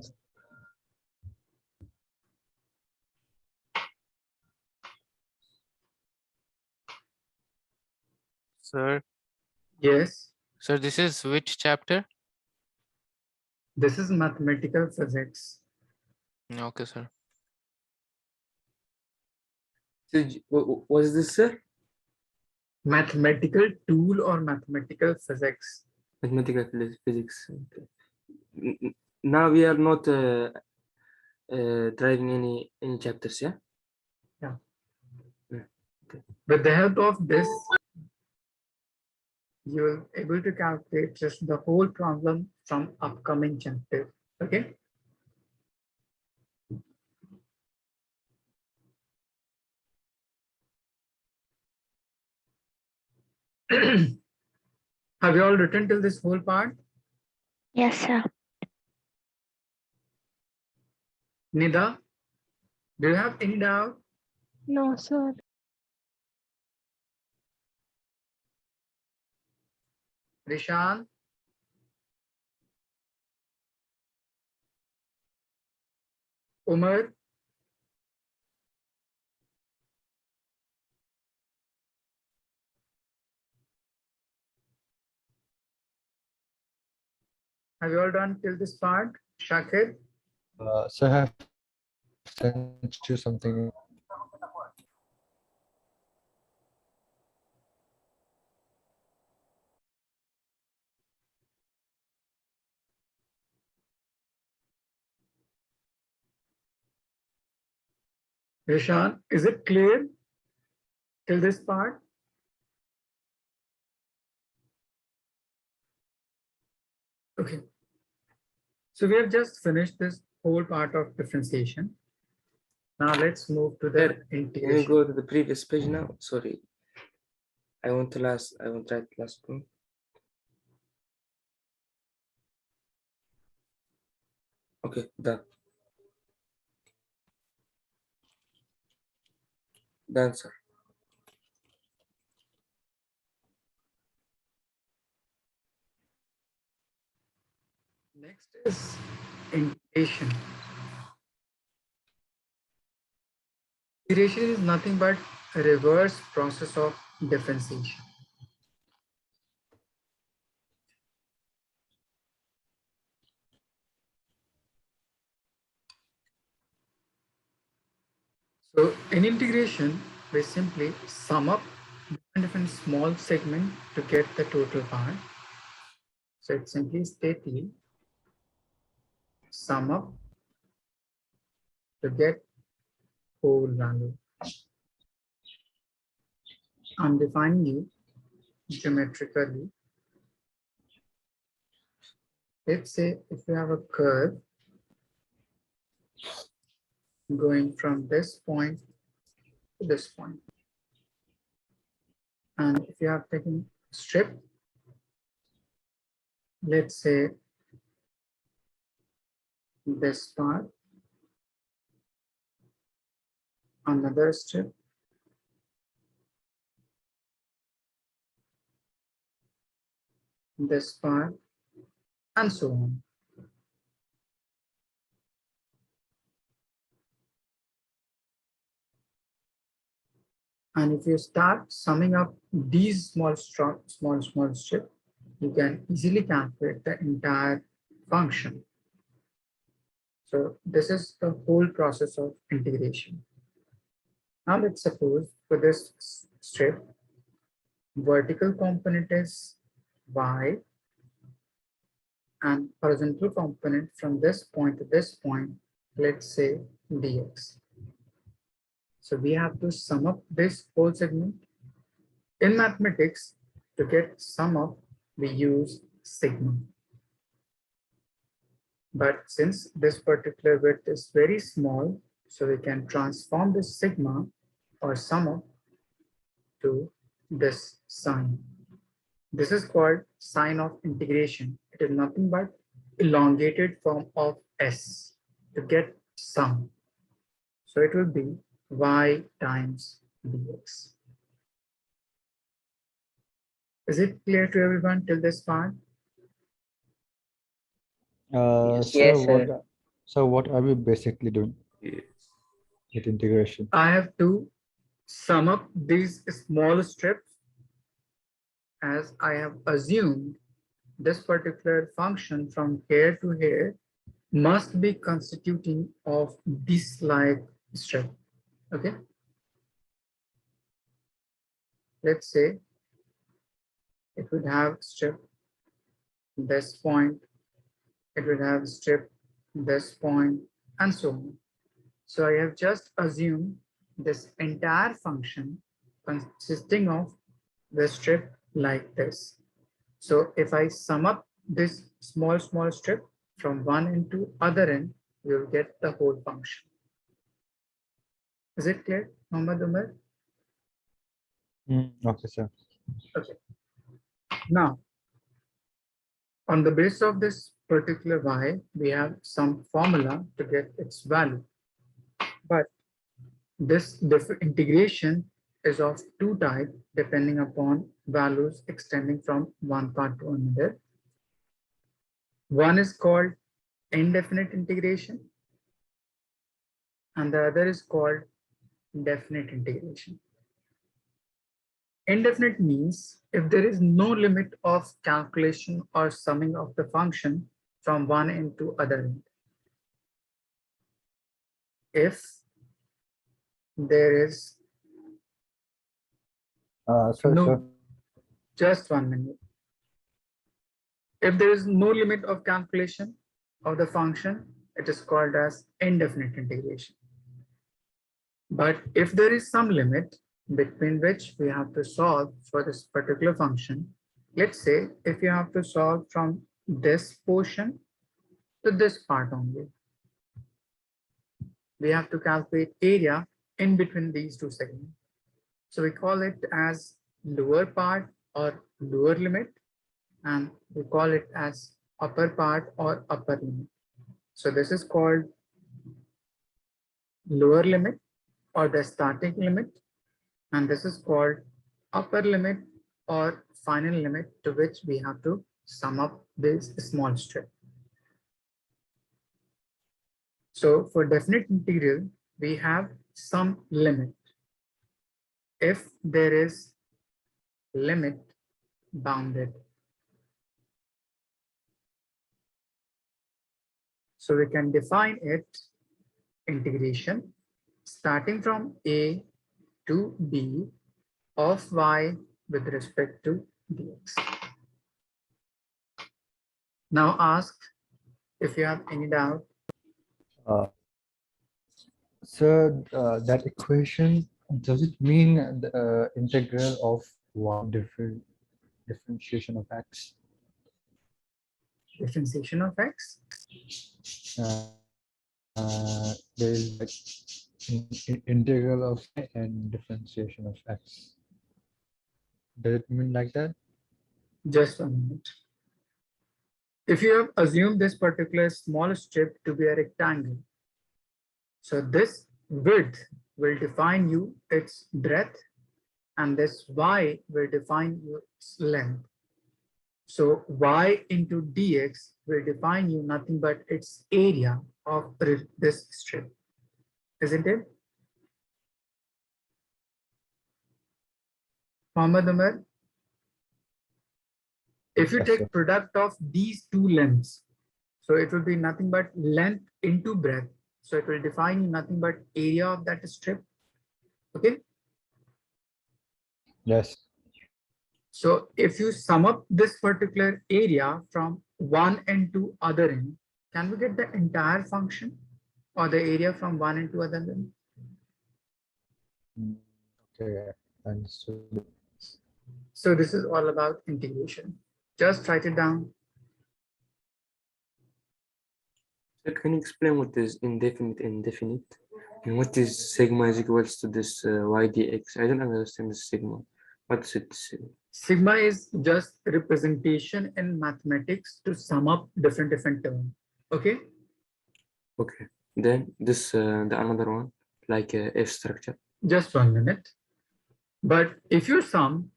Speaker 6: Sir,
Speaker 1: Yes,
Speaker 6: sir, this is which chapter?
Speaker 1: this is mathematical physics.
Speaker 6: Okay, sir.
Speaker 3: So, what is this, sir?
Speaker 1: Mathematical tool or mathematical physics.
Speaker 3: Mathematical physics. Okay. Now we are not driving any chapters, yeah?
Speaker 1: Yeah.
Speaker 3: Yeah, okay.
Speaker 1: With the help of this, you will able to calculate just the whole problem from upcoming chapter. Okay. Have you all written till this whole part?
Speaker 5: Yes, sir.
Speaker 1: Nida, do you have any doubt?
Speaker 5: No, sir.
Speaker 1: Rishan? Umar? Have you all done till this part? Shakir?
Speaker 2: So I have sent you something.
Speaker 1: Rishan, is it clear till this part? Okay. So we have just finished this whole part of differentiation. Now let's move to the
Speaker 3: Sir, can you
Speaker 1: integration.
Speaker 3: go to the previous page now? Sorry. I want to write last one. Okay, done. Done, sir.
Speaker 1: Next is integration. Integration is nothing but a reverse process of differentiation. So in integration, we simply sum up different small segments to get the total part. So it's simply stately sum up to get whole value. I'm defining you geometrically. Let's say if you have a curve going from this point to this point, and if you have taken strip, let's say this part, another strip, this part, and so on. And if you start summing up these small strips, you can easily calculate the entire function. So this is the whole process of integration. Now let's suppose for this strip, vertical component is y and horizontal component from this point to this point, let's say dx. So we have to sum up this whole segment. In mathematics, to get sum up, we use sigma. But since this particular width is very small, so we can transform this sigma or sum up to this sign. This is called sign of integration. It is nothing but elongated form of s to get sum. So it will be y times dx. Is it clear to everyone till this part?
Speaker 2: So
Speaker 4: Yes, sir.
Speaker 2: what are we basically doing with integration?
Speaker 1: I have to sum up these small strips as I have assumed this particular function from here to here must be constituting of this like strip. Okay. Let's say it would have strip this point, it would have strip this point, and so on. So I have just assumed this entire function consisting of the strip like this. So if I sum up this small strip from one end to other end, you'll get the whole function. Is it clear, Muhammad Umar?
Speaker 2: Okay, sir.
Speaker 1: Okay. Now, on the basis of this particular y, we have some formula to get its value. But this integration is of two types depending upon values extending from one part to another. One is called indefinite integration and the other is called definite integration. Indefinite means if there is no limit of calculation or summing of the function from one end to other end. If there is
Speaker 2: Sorry,
Speaker 1: no,
Speaker 2: sir.
Speaker 1: just 1 minute. If there is no limit of calculation of the function, it is called as indefinite integration. But if there is some limit between which we have to solve for this particular function, let's say if you have to solve from this portion to this part only, we have to calculate area in between these two segments. So we call it as lower part or lower limit, and we call it as upper part or upper limit. So this is called lower limit or the starting limit, and this is called upper limit or final limit to which we have to sum up this small strip. So for definite integral, we have some limit. If there is limit bounded. So we can define it integration starting from a to b of y with respect to dx. Now ask if you have any doubt.
Speaker 2: So that equation, does it mean the integral of one differentiation of x?
Speaker 1: Differentiation of x.
Speaker 2: There is like integral of y and differentiation of x. Does it mean like that?
Speaker 1: Just a minute. If you have assumed this particular small strip to be a rectangle, so this width will define you its breadth and this y will define you its length. So y into dx will define you nothing but its area of this strip, isn't it? Muhammad Umar? If you
Speaker 2: Yes,
Speaker 1: take
Speaker 2: sir.
Speaker 1: product of these two lengths, so it will be nothing but length into breadth. So it will define nothing but area of that strip. Okay.
Speaker 2: Yes.
Speaker 1: So if you sum up this particular area from one end to other end, can we get the entire function or the area from one end to other end?
Speaker 2: Mm, okay, understood.
Speaker 1: So this is all about integration. Just write it down.
Speaker 3: So can you explain what is indefinite? And what is sigma is equals to this ydx? I don't understand the sigma. What's it?
Speaker 1: Sigma is just representation in mathematics to sum up different terms. Okay.
Speaker 3: Okay. Then this the another one like F structure.
Speaker 1: Just 1 minute. But if your sum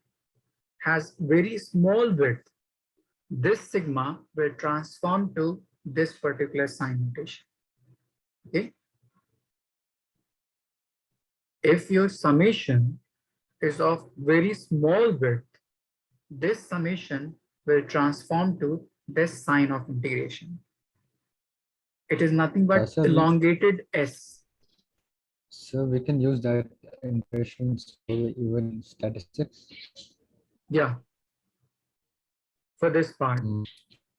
Speaker 1: has very small width, this sigma will transform to this particular sign notation. Okay. If your summation is of very small width, this summation will transform to this sign of integration. It is nothing but
Speaker 2: So
Speaker 1: elongated S.
Speaker 2: we can use that integrations for even in statistics.
Speaker 1: Yeah, for this part,
Speaker 2: Mm,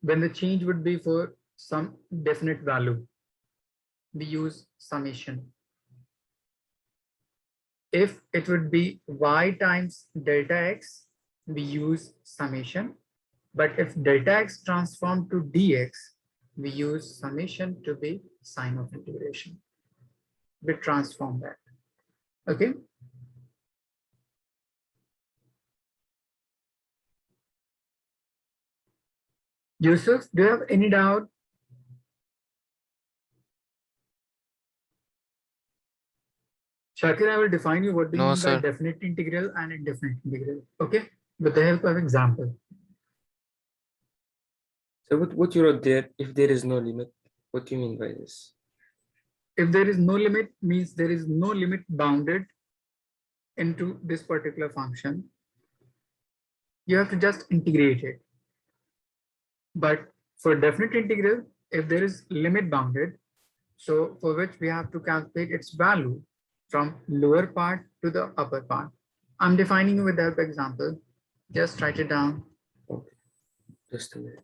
Speaker 1: when the change would be for some definite value, we use summation. If it would be y times delta x, we use summation. But if delta x transform to dx, we use summation to be sign of integration. We transform that. Okay. Yusuf, do you have any doubt? Shakir, I will define you what do you
Speaker 6: No,
Speaker 1: mean by
Speaker 6: sir.
Speaker 1: definite integral and indefinite integral. Okay, with the help of example.
Speaker 3: So what you wrote there? If there is no limit, what do you mean by this?
Speaker 1: If there is no limit, means there is no limit bounded into this particular function. You have to just integrate it. But for definite integral, if there is limit bounded, so for which we have to calculate its value from lower part to the upper part. I'm defining with the help example. Just write it down.
Speaker 3: Okay. Just a minute.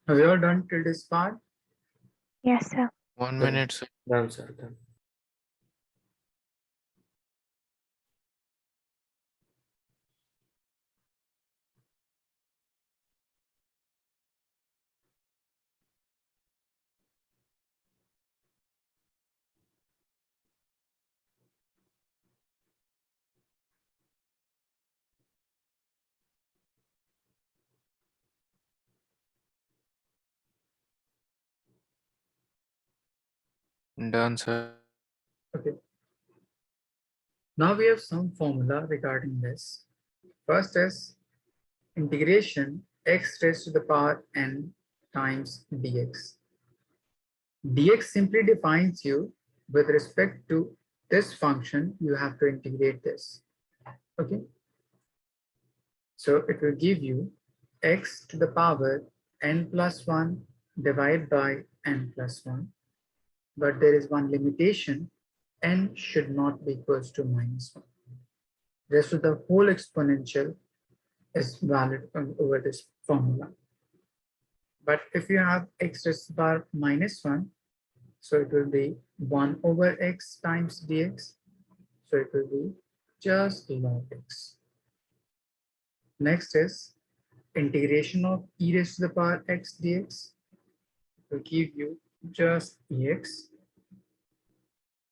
Speaker 1: Have you all done till this part?
Speaker 5: Yes, sir.
Speaker 6: 1 minute, sir.
Speaker 3: Done, sir. Done.
Speaker 6: Done, sir.
Speaker 1: Okay. Now we have some formula regarding this. First is integration x raised to the power n times dx. Dx simply defines you with respect to this function, you have to integrate this. Okay. So it will give you x to the power n plus 1 divided by n plus 1. But there is one limitation, n should not be equals to minus 1. Rest of the whole exponential is valid over this formula. But if you have x raised to the power minus 1, so it will be 1 over x times dx. So it will be just log x. Next is integration of e raised to the power x dx will give you just ex.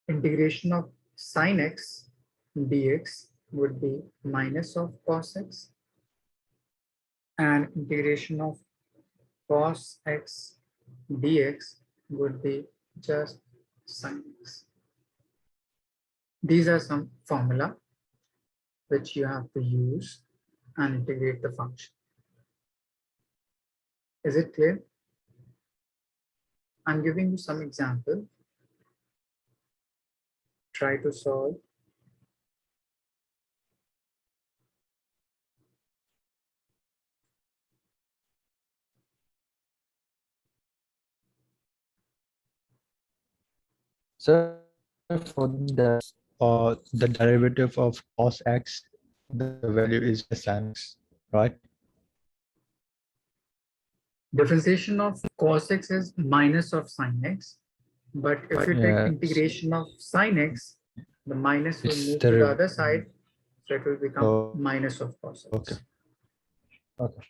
Speaker 1: Integration of sine x dx would be minus of cos x, and integration of cos x dx would be just sine x. These are some formula which you have to use and integrate the function. Is it clear? I'm giving you some example. Try to solve.
Speaker 2: So for the derivative of cos x, the value is just sin x, right?
Speaker 1: Differentiation of cos x is minus of sine x. But if you take
Speaker 2: Yeah,
Speaker 1: integration of sine x, the minus will
Speaker 2: it's
Speaker 1: move to the
Speaker 2: derivative.
Speaker 1: other side. So it will become
Speaker 2: Oh,
Speaker 1: minus of cos x.
Speaker 2: okay. Okay.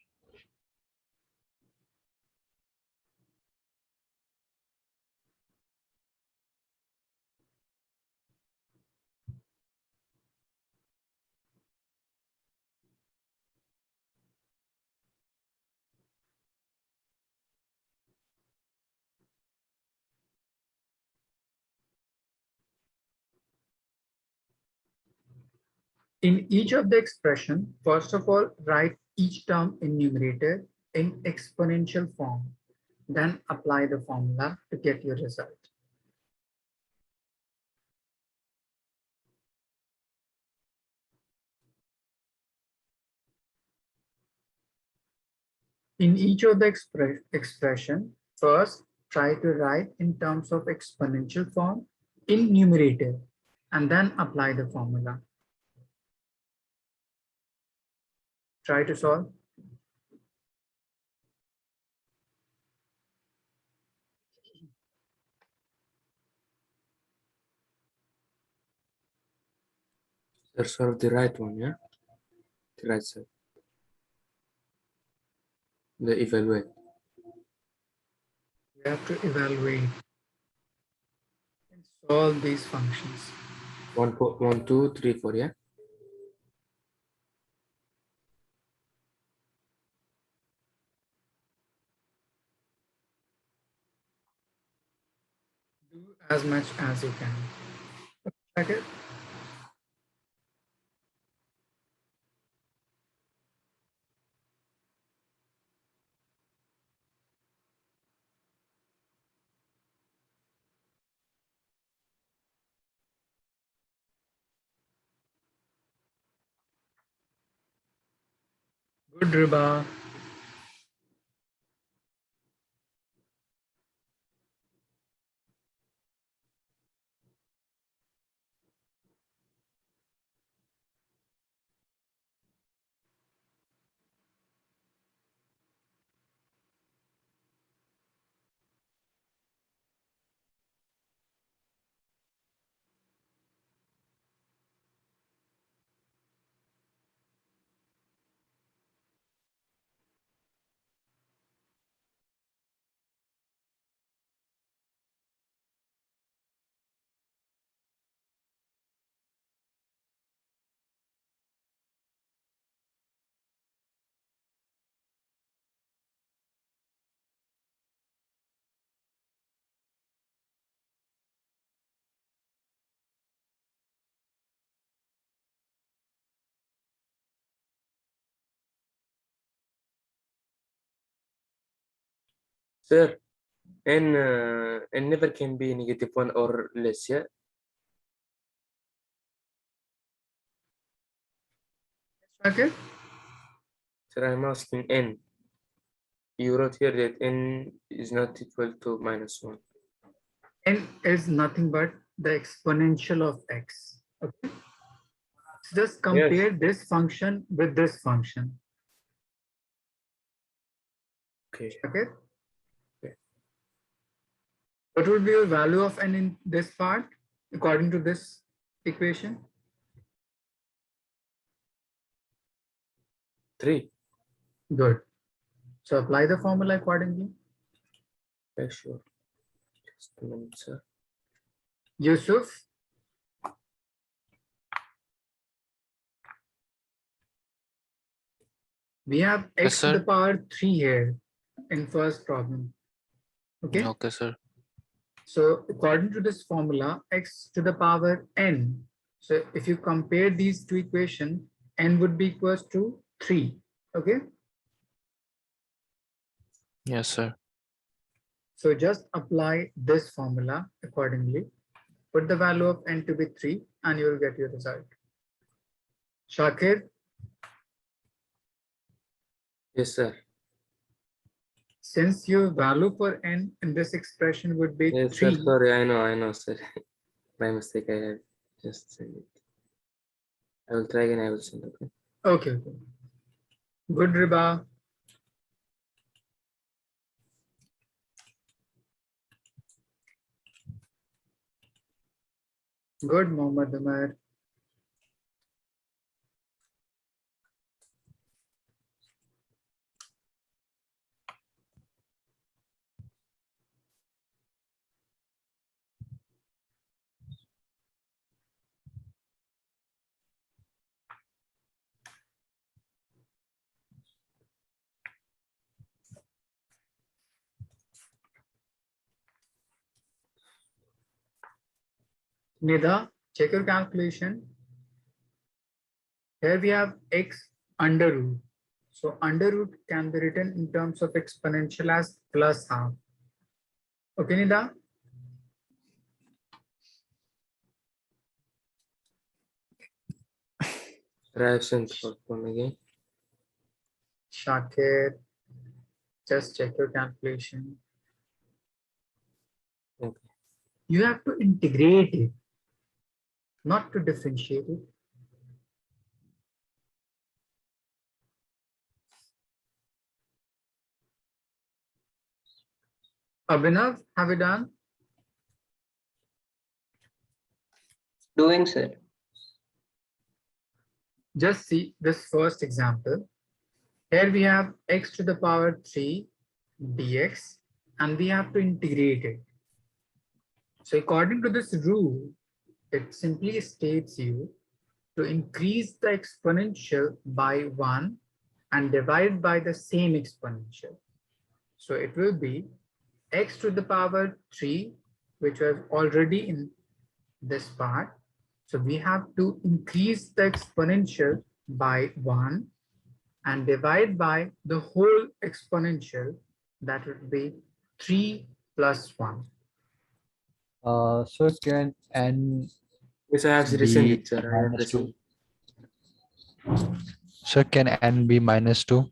Speaker 1: In each of the expression, first of all, write each term in numerator in exponential form. Then apply the formula to get your result. In each of the expression, first try to write in terms of exponential form in numerator and then apply the formula. Try to solve.
Speaker 3: There's sort of the right one, yeah? The right side. The evaluate.
Speaker 1: You have to evaluate and solve these functions.
Speaker 3: 1, 2, 3, 4, yeah?
Speaker 1: Do as much as you can. Okay. Good, Riba.
Speaker 3: Sir, and never can be -1 or less, yeah?
Speaker 1: Okay.
Speaker 3: Sir, I'm asking n. You wrote here that n is not equal to -1.
Speaker 1: N is nothing but the exponential of x. Okay. So just compare
Speaker 3: Yes.
Speaker 1: this function with this function.
Speaker 3: Okay.
Speaker 1: Okay.
Speaker 3: Okay.
Speaker 1: What would be your value of n in this part according to this equation?
Speaker 3: 3.
Speaker 1: Good. So apply the formula accordingly.
Speaker 3: Yeah, sure. Just a minute, sir.
Speaker 1: Yusuf, we have
Speaker 6: Yes,
Speaker 1: x to the
Speaker 6: sir.
Speaker 1: power 3 here in first problem. Okay.
Speaker 6: Okay, sir.
Speaker 1: So according to this formula, x to the power n. So if you compare these two equations, n would be equals to 3. Okay.
Speaker 6: Yes, sir.
Speaker 1: So just apply this formula accordingly. Put the value of n to be 3 and you will get your result. Shakir,
Speaker 3: Yes, sir.
Speaker 1: since your value for n in this expression would be
Speaker 3: Yes, sir.
Speaker 1: 3.
Speaker 3: Sorry, I know, sir. My mistake. I have just sent it. I will try again. I will send. Okay.
Speaker 1: Okay. Good, Riba. Good, Mohammad Umar. Nidha, check your calculation. Here we have x under root. So under root can be written in terms of exponential as plus half. Okay, Nidha?
Speaker 3: Sir, I have sent for one again.
Speaker 1: Shakir, just check your calculation.
Speaker 3: Okay.
Speaker 1: You have to integrate it, not to differentiate it. Abhinav, have you done?
Speaker 4: Doing, sir.
Speaker 1: Just see this first example. Here we have x to the power 3 dx and we have to integrate it. So according to this rule, it simply states you to increase the exponential by 1 and divide by the same exponential. So it will be x to the power 3, which was already in this part. So we have to increase the exponential by 1 and divide by the whole exponential, that would be 3 plus 1.
Speaker 2: So can n
Speaker 3: Yes, I have resent
Speaker 2: be
Speaker 3: it, sir. I have
Speaker 2: minus
Speaker 3: resent.
Speaker 2: 2? So can n be minus 2?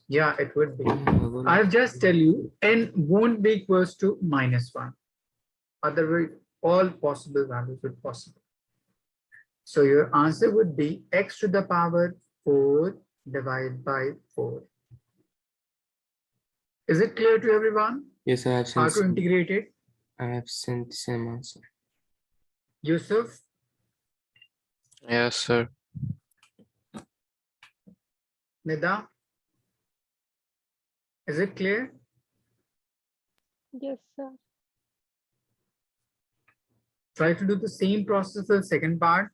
Speaker 1: Yeah, it would be.
Speaker 3: it.
Speaker 1: I'll just tell you, n won't be equals to minus 1. Otherwise, all possible values would possible. So your answer would be x to the power 4 divided by 4. Is it clear to everyone
Speaker 3: Yes, I have
Speaker 1: how
Speaker 3: sent.
Speaker 1: to integrate it?
Speaker 3: I have sent the same answer.
Speaker 1: Yusuf,
Speaker 6: Yes, sir.
Speaker 1: Nida, is it clear?
Speaker 5: Yes, sir.
Speaker 1: Try to do the same process for the second part.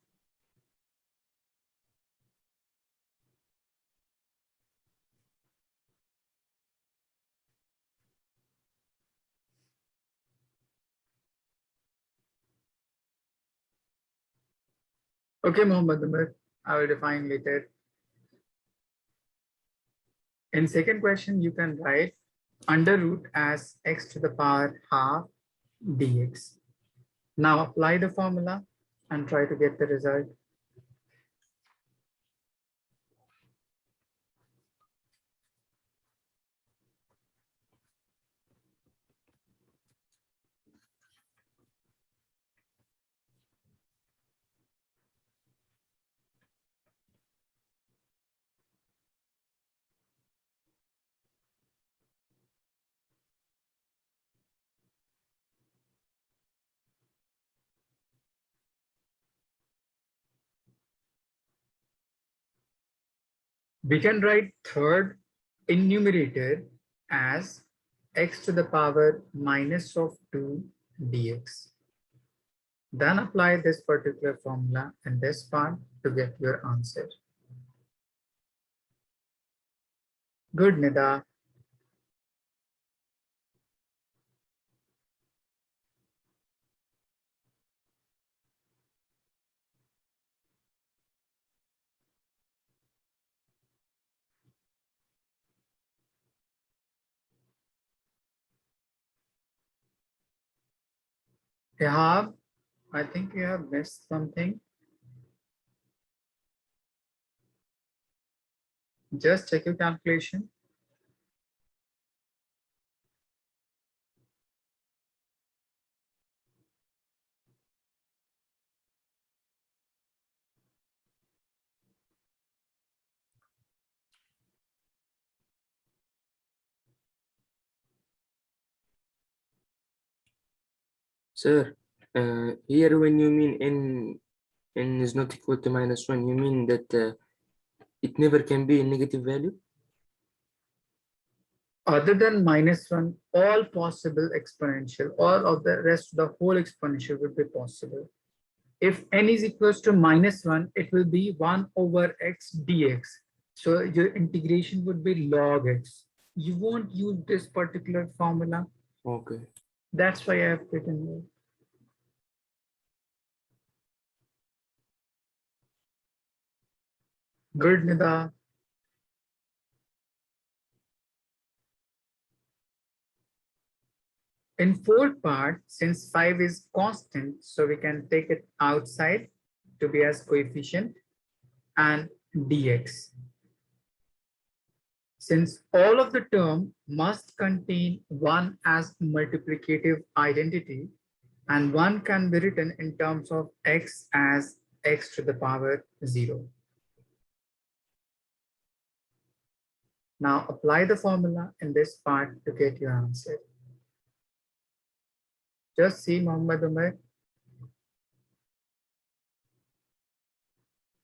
Speaker 1: Okay, Mohammad Umar, I will define later. In second question, you can write under root as x to the power half dx. Now apply the formula and try to get the result. We can write third in numerator as x to the power minus of 2 dx. Then apply this particular formula in this part to get your answer. Good, Nida. Ihab, I think you have missed something. Just check your calculation.
Speaker 3: Sir, here when you mean n is not equal to -1, you mean that it never can be a negative value?
Speaker 1: Other than -1, all possible exponential, all of the rest of the whole exponential would be possible. If n is equals to -1, it will be 1 over x dx. So your integration would be log x. You won't use this particular formula.
Speaker 3: Okay.
Speaker 1: That's why I have written here. Good, Nida. In fourth part, since 5 is constant, so we can take it outside to be as coefficient and dx. Since all of the term must contain 1 as multiplicative identity, and 1 can be written in terms of x as x to the power 0. Now apply the formula in this part to get your answer. Just see, Muhammad Umar,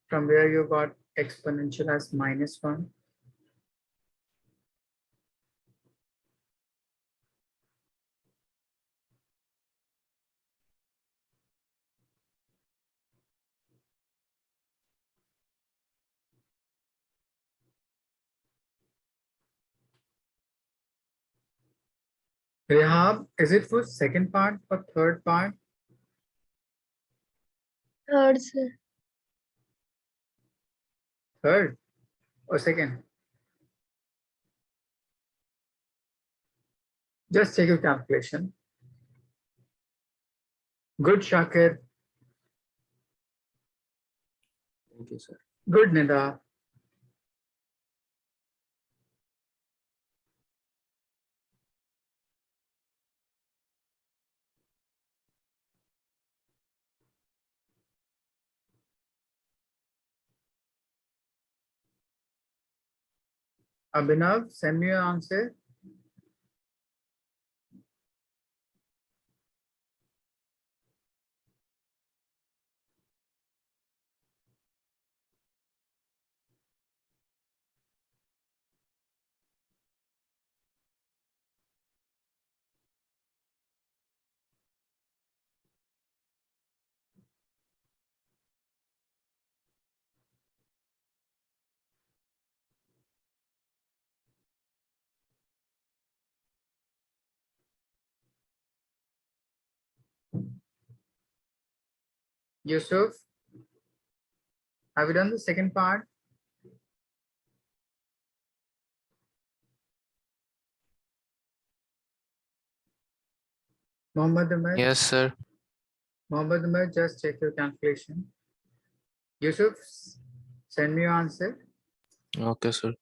Speaker 1: from where you got exponential as -1. Rehab, is it for second part or third part?
Speaker 5: Third, sir.
Speaker 1: Third or second? Just check your calculation. Good, Shakir.
Speaker 3: Thank you, sir.
Speaker 1: Good, Nida. Abhinav, send me your answer. Yusuf, have you done the second part? Mohammad Umar,
Speaker 6: Yes, sir.
Speaker 1: Mohammad Umar, just check your calculation. Yusuf, send me your answer.
Speaker 6: Okay, sir.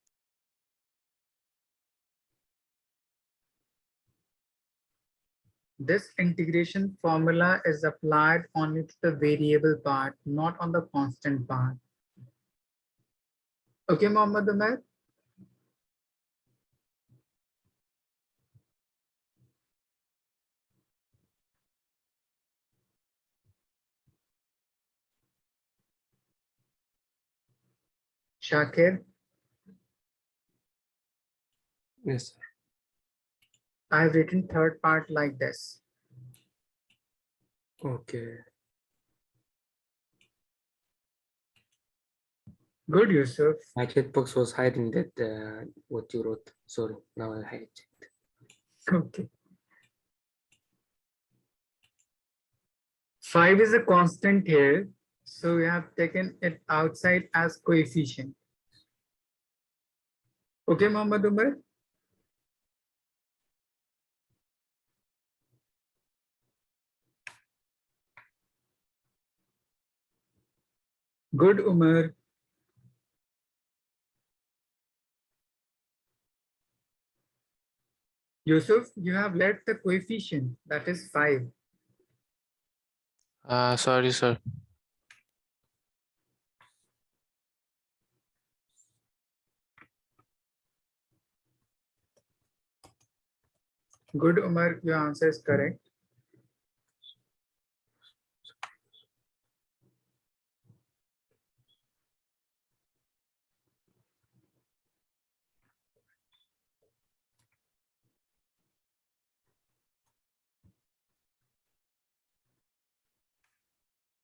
Speaker 1: This integration formula is applied only to the variable part, not on the constant part. Okay, Mohammad Umar? Shakir,
Speaker 3: Yes, sir.
Speaker 1: I've written third part like this.
Speaker 3: Okay.
Speaker 1: Good, Yusuf.
Speaker 3: My checkbox was hiding that what you wrote. Sorry, now I hide it.
Speaker 1: Okay. 5 is a constant here, so we have taken it outside as coefficient. Okay, Muhammad Umar? Good, Umar. Yusuf, you have left the coefficient, that is 5.
Speaker 6: Sorry, sir.
Speaker 1: Good, Umar, your answer is correct.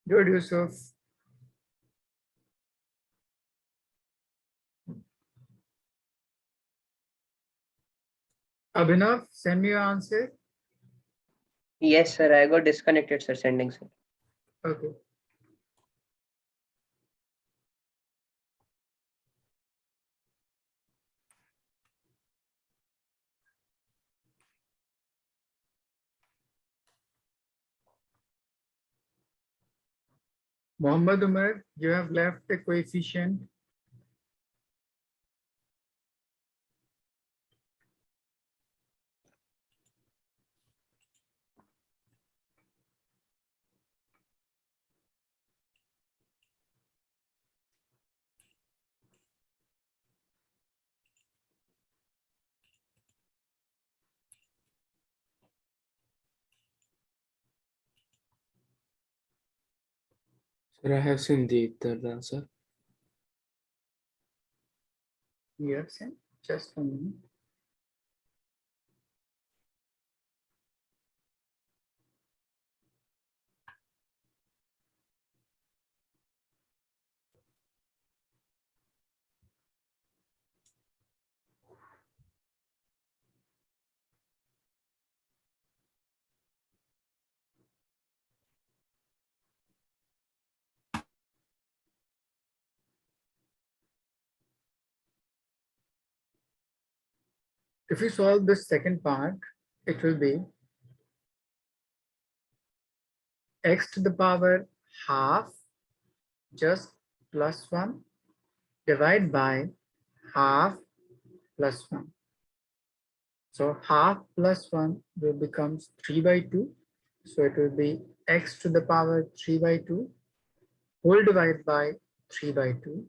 Speaker 1: Good, Yusuf. Abhinav, send me your answer.
Speaker 4: Yes, sir. I got disconnected, sir. Sending, sir.
Speaker 1: Okay. Muhammad Umar, you have left the coefficient.
Speaker 3: Sir, I have seen the third answer.
Speaker 1: Yes, just a minute. If you solve this second part, it will be x to the power half just plus 1 divided by half plus 1. So half plus 1 will become 3 by 2. So it will be x to the power 3 by 2 whole divided by 3 by 2.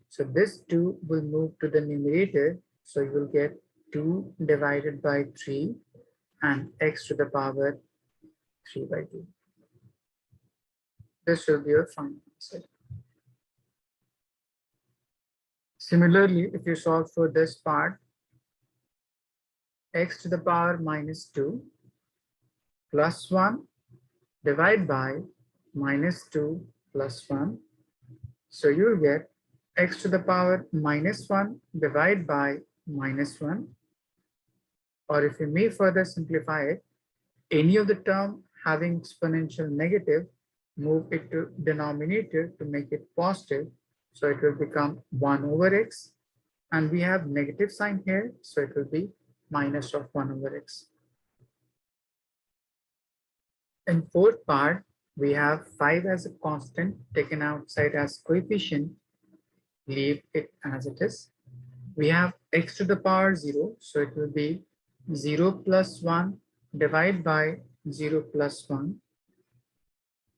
Speaker 1: So this 2 will move to the numerator. So you will get 2 divided by 3 and x to the power 3 by 2. This will be your final answer. Similarly, if you solve for this part, x to the power minus 2 plus 1 divided by minus 2 plus 1. So you will get x to the power minus 1 divided by minus 1. Or if you may further simplify it, any of the term having exponential negative, move it to denominator to make it positive. So it will become 1 over x. And we have negative sign here, so it will be minus of 1 over x. In fourth part, we have 5 as a constant taken outside as coefficient. Leave it as it is. We have x to the power 0, so it will be 0 plus 1 divided by 0 plus 1.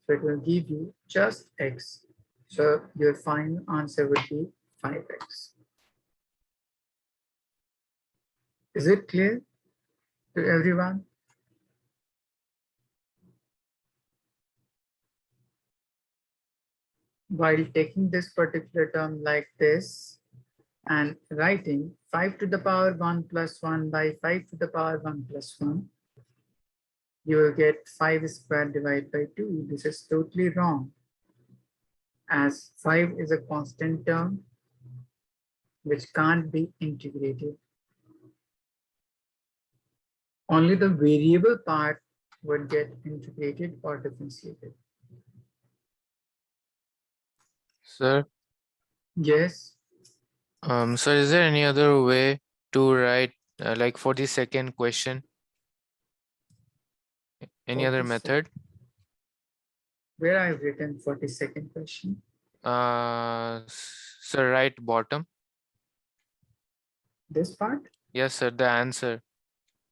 Speaker 1: So it will give you just x. So your final answer would be 5x. Is it clear to everyone? While taking this particular term like this, and writing 5 to the power 1 plus 1 by 5 to the power 1 plus 1, you will get 5 squared divided by 2. This is totally wrong, as 5 is a constant term which can't be integrated. Only the variable part would get integrated or differentiated.
Speaker 6: Sir,
Speaker 1: Yes,
Speaker 6: sir, is there any other way to write like for the second question? Any other
Speaker 1: 46.
Speaker 6: method?
Speaker 1: Where I've written 42nd question.
Speaker 6: Sir, right bottom.
Speaker 1: This part?
Speaker 6: Yes, sir, the answer.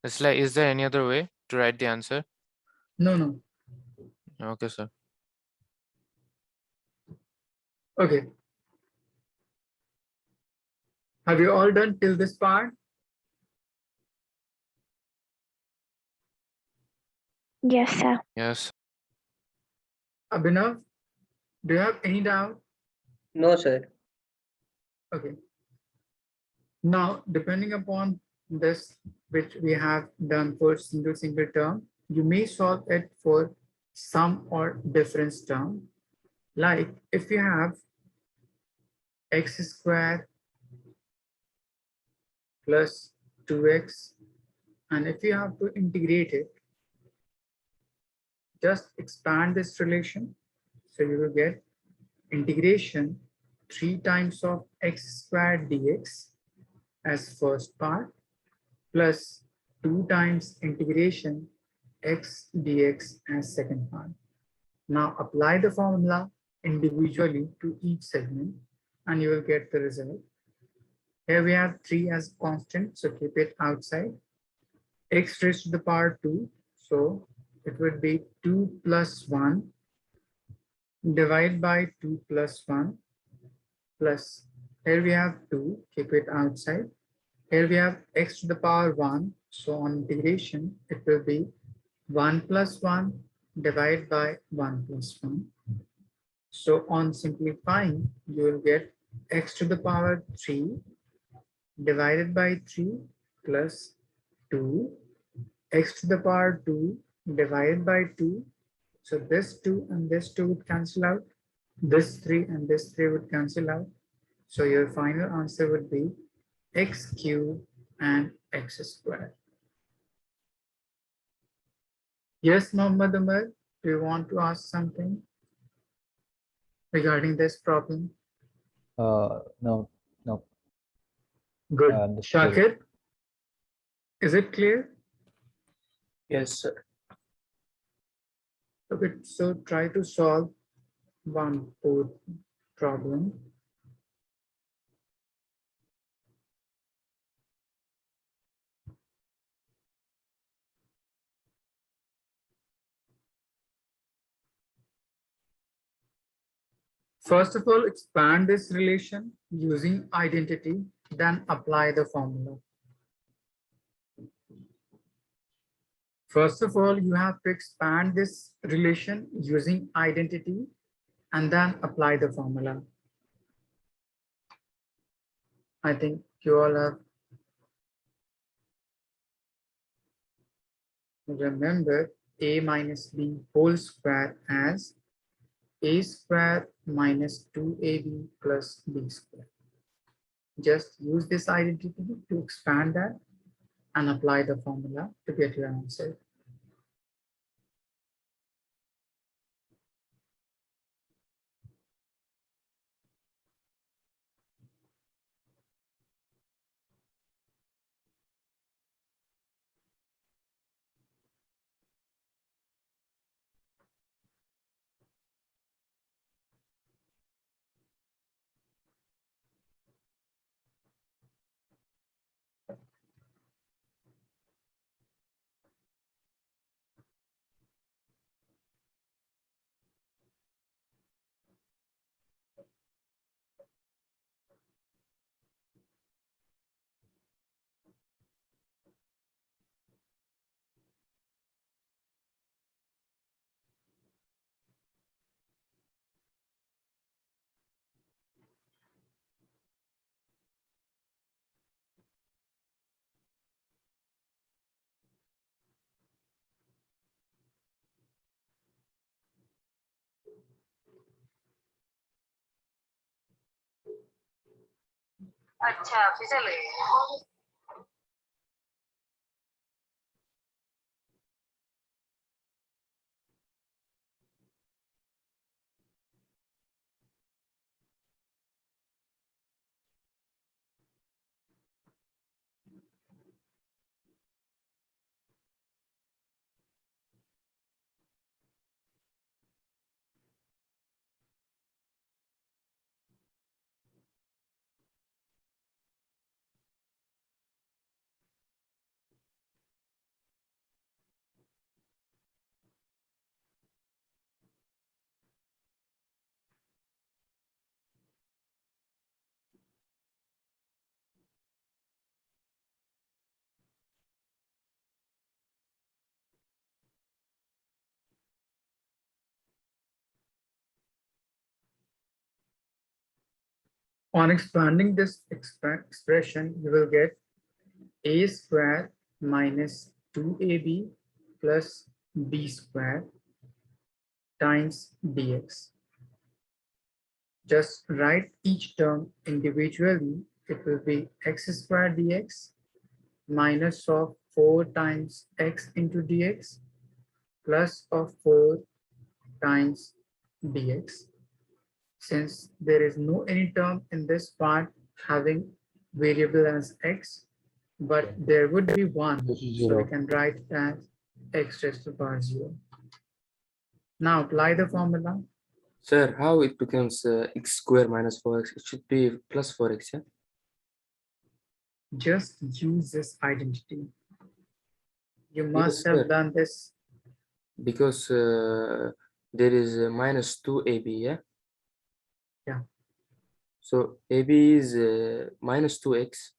Speaker 6: It's like, is there any other way to write the answer?
Speaker 1: No.
Speaker 6: Okay, sir.
Speaker 1: Okay. Have you all done till this part?
Speaker 5: Yes, sir.
Speaker 6: Yes.
Speaker 1: Abhinav, do you have any doubt?
Speaker 4: No, sir.
Speaker 1: Okay. Now, depending upon this, which we have done for single term, you may solve it for sum or difference term. Like if you have x squared plus 2x, and if you have to integrate it, just expand this relation. So you will get integration 3 times of x squared dx as first part plus 2 times integration x dx as second part. Now apply the formula individually to each segment and you will get the result. Here we have 3 as constant, so keep it outside. X raised to the power 2, so it would be 2 plus 1 divided by 2 plus 1 plus, here we have 2, keep it outside. Here we have x to the power 1, so on integration, it will be 1 plus 1 divided by 1 plus 1. So on simplifying, you will get x to the power 3 divided by 3 plus 2, x to the power 2 divided by 2. So this 2 and this 2 would cancel out. This 3 and this 3 would cancel out. So your final answer would be x cubed and x squared. Yes, Mohammad Umar, do you want to ask something regarding this problem?
Speaker 2: No, no.
Speaker 1: Good.
Speaker 2: Understood.
Speaker 1: Shakir, is it clear?
Speaker 3: Yes, sir.
Speaker 1: Okay, so try to solve one code problem. First of all, expand this relation using identity, then apply the formula. First of all, you have to expand this relation using identity and then apply the formula. I think you all have remembered a minus b whole square as a square minus 2ab plus b square. Just use this identity to expand that and apply the formula to get your answer. On expanding this expression, you will get a squared minus 2ab plus b squared times dx. Just write each term individually. It will be x squared dx minus of 4 times x into dx plus of 4 times dx. Since there is no any term in this part having variable as x, but there would be one,
Speaker 2: This is
Speaker 1: so we
Speaker 2: 0.
Speaker 1: can write it as x raised to the power 0. Now apply the formula.
Speaker 3: Sir, how it becomes x square minus 4x? It should be plus 4x, yeah?
Speaker 1: Just use this identity. You
Speaker 3: Yes,
Speaker 1: must
Speaker 3: sir.
Speaker 1: have done this.
Speaker 3: Because there is minus 2ab, yeah?
Speaker 1: Yeah.
Speaker 3: So AB is minus 2x,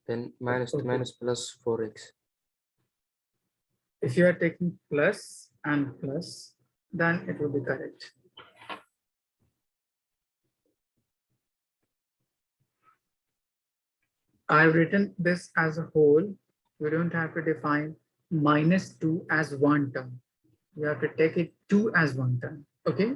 Speaker 3: then minus
Speaker 1: Okay.
Speaker 3: minus plus 4x.
Speaker 1: If you are taking plus and plus, then it will be correct. I've written this as a whole. We don't have to define minus 2 as one term. You have to take it 2 as one term. Okay.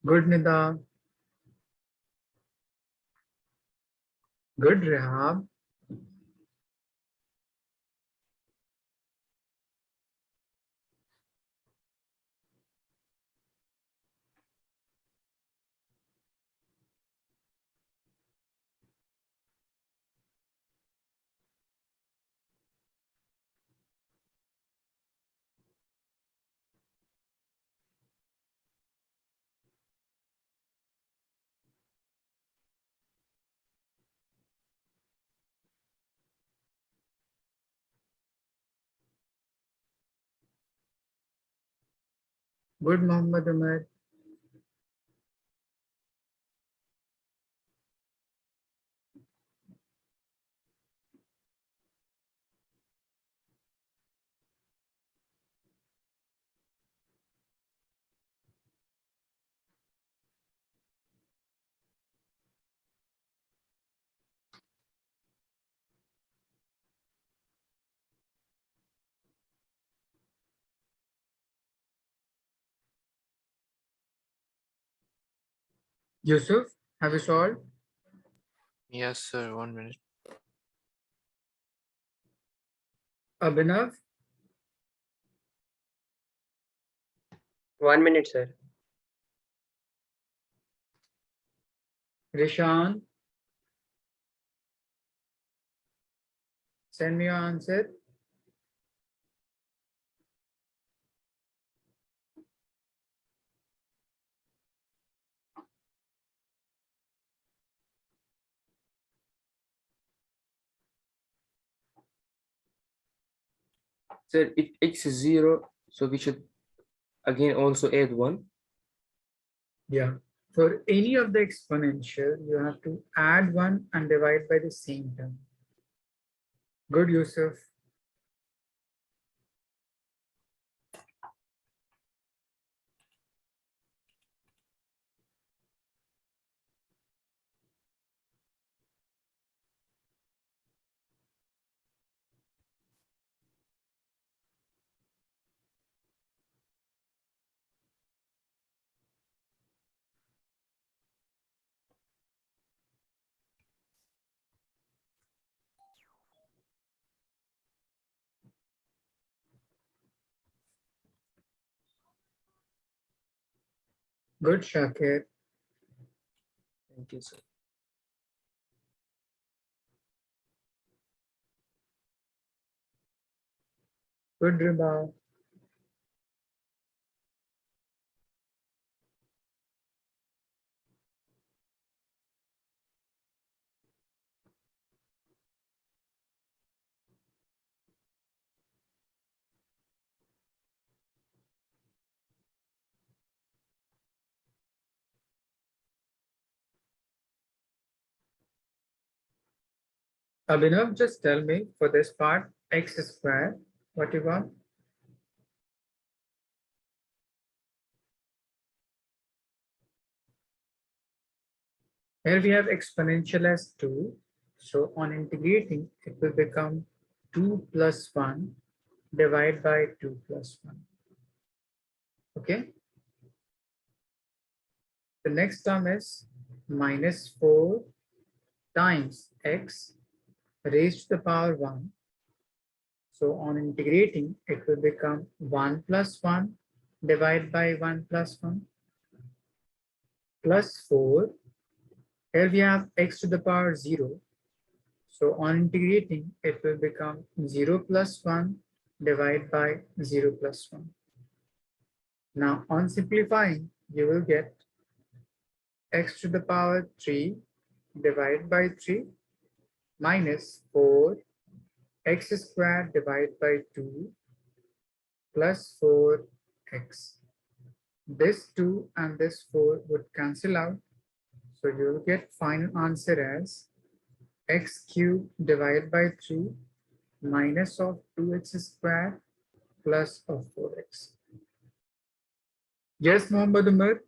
Speaker 1: Good, Nida. Good, Rehab. Good, Muhammad Umar. Yusuf, have you solved?
Speaker 6: Yes, sir. 1 minute.
Speaker 1: Abhinav,
Speaker 4: 1 minute, sir.
Speaker 1: Rishan, send me your answer.
Speaker 3: Sir, if x is 0, so we should again also add 1.
Speaker 1: Yeah. For any of the exponential, you have to add 1 and divide by the same term. Good, Yusuf. Good, Shakir.
Speaker 3: Thank you, sir.
Speaker 1: Good, Riba. Abhinav, just tell me for this part, x squared, what you got? Here we have exponential as 2. So on integrating, it will become 2 plus 1 divided by 2 plus 1. Okay. The next term is minus 4 times x raised to the power 1. So on integrating, it will become 1 plus 1 divided by 1 plus 1 plus 4. Here we have x to the power 0. So on integrating, it will become 0 plus 1 divided by 0 plus 1. Now on simplifying, you will get x to the power 3 divided by 3 minus 4 x squared divided by 2 plus 4x. This 2 and this 4 would cancel out. So you will get final answer as x cubed divided by 3 minus of 2x squared plus of 4x. Yes, Mohammad Umar.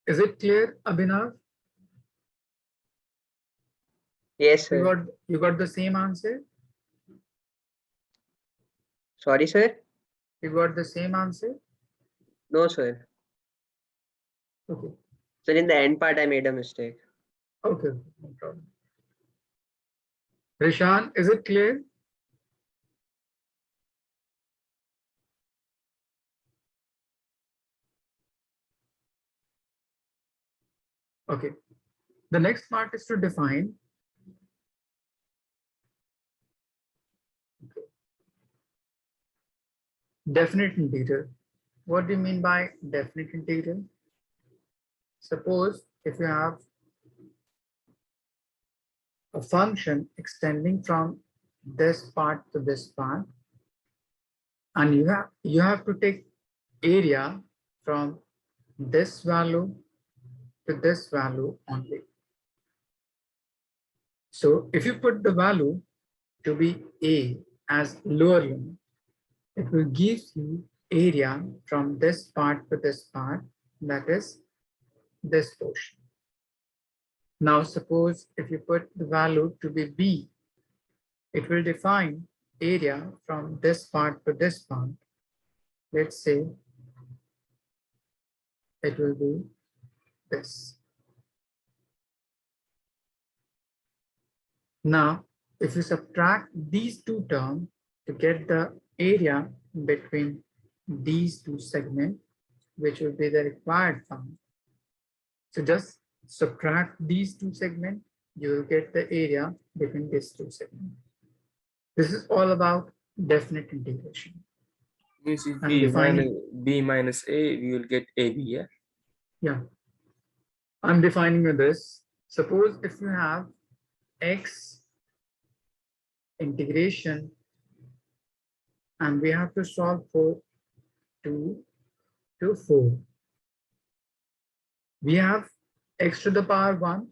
Speaker 1: Is it clear, Abhinav?
Speaker 4: Yes,
Speaker 1: You
Speaker 4: sir.
Speaker 1: got the same answer?
Speaker 4: Sorry, sir.
Speaker 1: You got the same answer?
Speaker 4: No, sir.
Speaker 1: Okay.
Speaker 4: Sir, in the end part, I made a mistake.
Speaker 1: Okay, no problem. Rishan, is it clear? Okay. The next part is to define. Definite integral. What do you mean by definite integral? Suppose if you have a function extending from this part to this part, and you have to take area from this value to this value only. So if you put the value to be a as lower limit, it will give you area from this part to this part, that is this portion. Now suppose if you put the value to be b, it will define area from this part to this part. Let's say it will be this. Now, if you subtract these two terms to get the area between these two segments, which will be the required term. So just subtract these two segments, you will get the area between these two segments. This is all about definite integration.
Speaker 3: Means if
Speaker 1: I'm defining,
Speaker 3: b minus a, we will get ab. Yeah.
Speaker 1: yeah, I'm defining with this. Suppose if you have x integration and we have to solve for 2 to 4. We have x to the power 1.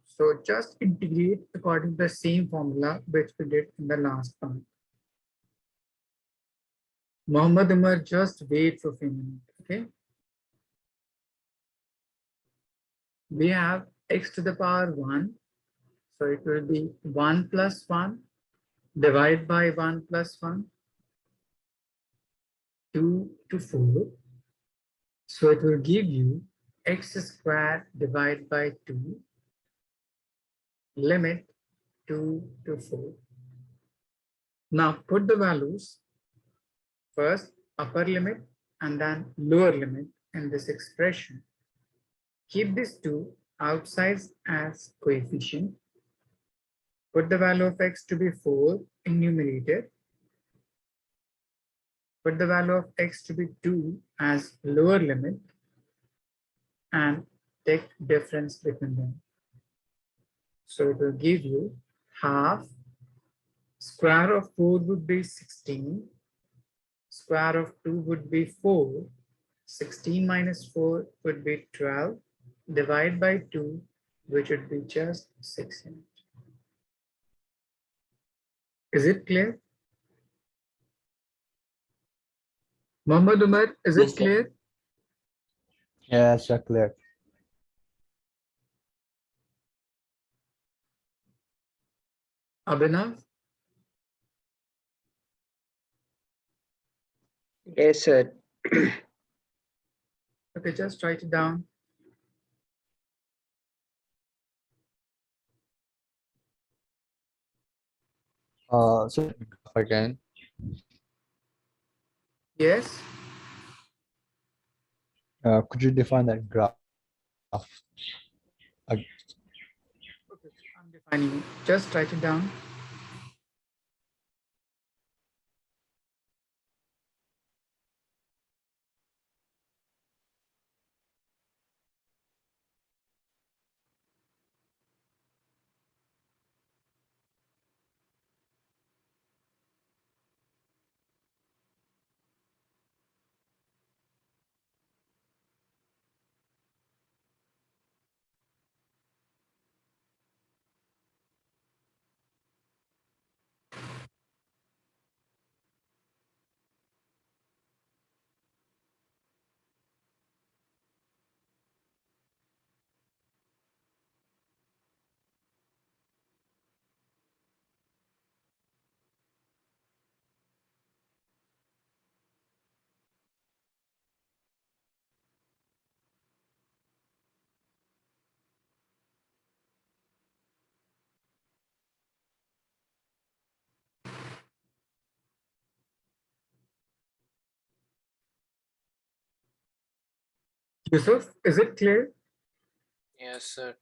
Speaker 1: So just integrate according to the same formula which we did in the last part. Muhammad Umar, just wait for a few minutes, okay? We have x to the power 1. So it will be 1 plus 1 divided by 1 plus 1, 2 to 4. So it will give you x squared divided by 2, limit 2 to 4. Now put the values, first upper limit and then lower limit in this expression. Keep these two outside as coefficient. Put the value of x to be 4 in numerator. Put the value of x to be 2 as lower limit and take difference between them. So it will give you half. Square of 4 would be 16. Square of 2 would be 4. 16 minus 4 would be 12. Divide by 2, which would be just 16. Is it clear? Muhammad Umar, is
Speaker 3: Yes,
Speaker 1: it
Speaker 3: sir.
Speaker 1: clear?
Speaker 2: Yes, sir, clear.
Speaker 1: Abhinav?
Speaker 4: Yes, sir.
Speaker 1: Okay, just write it down.
Speaker 2: So again,
Speaker 1: Yes?
Speaker 2: could you define that graph?
Speaker 1: Okay, I'm defining it. Just write it down. Yusuf, is it clear?
Speaker 6: Yes, sir.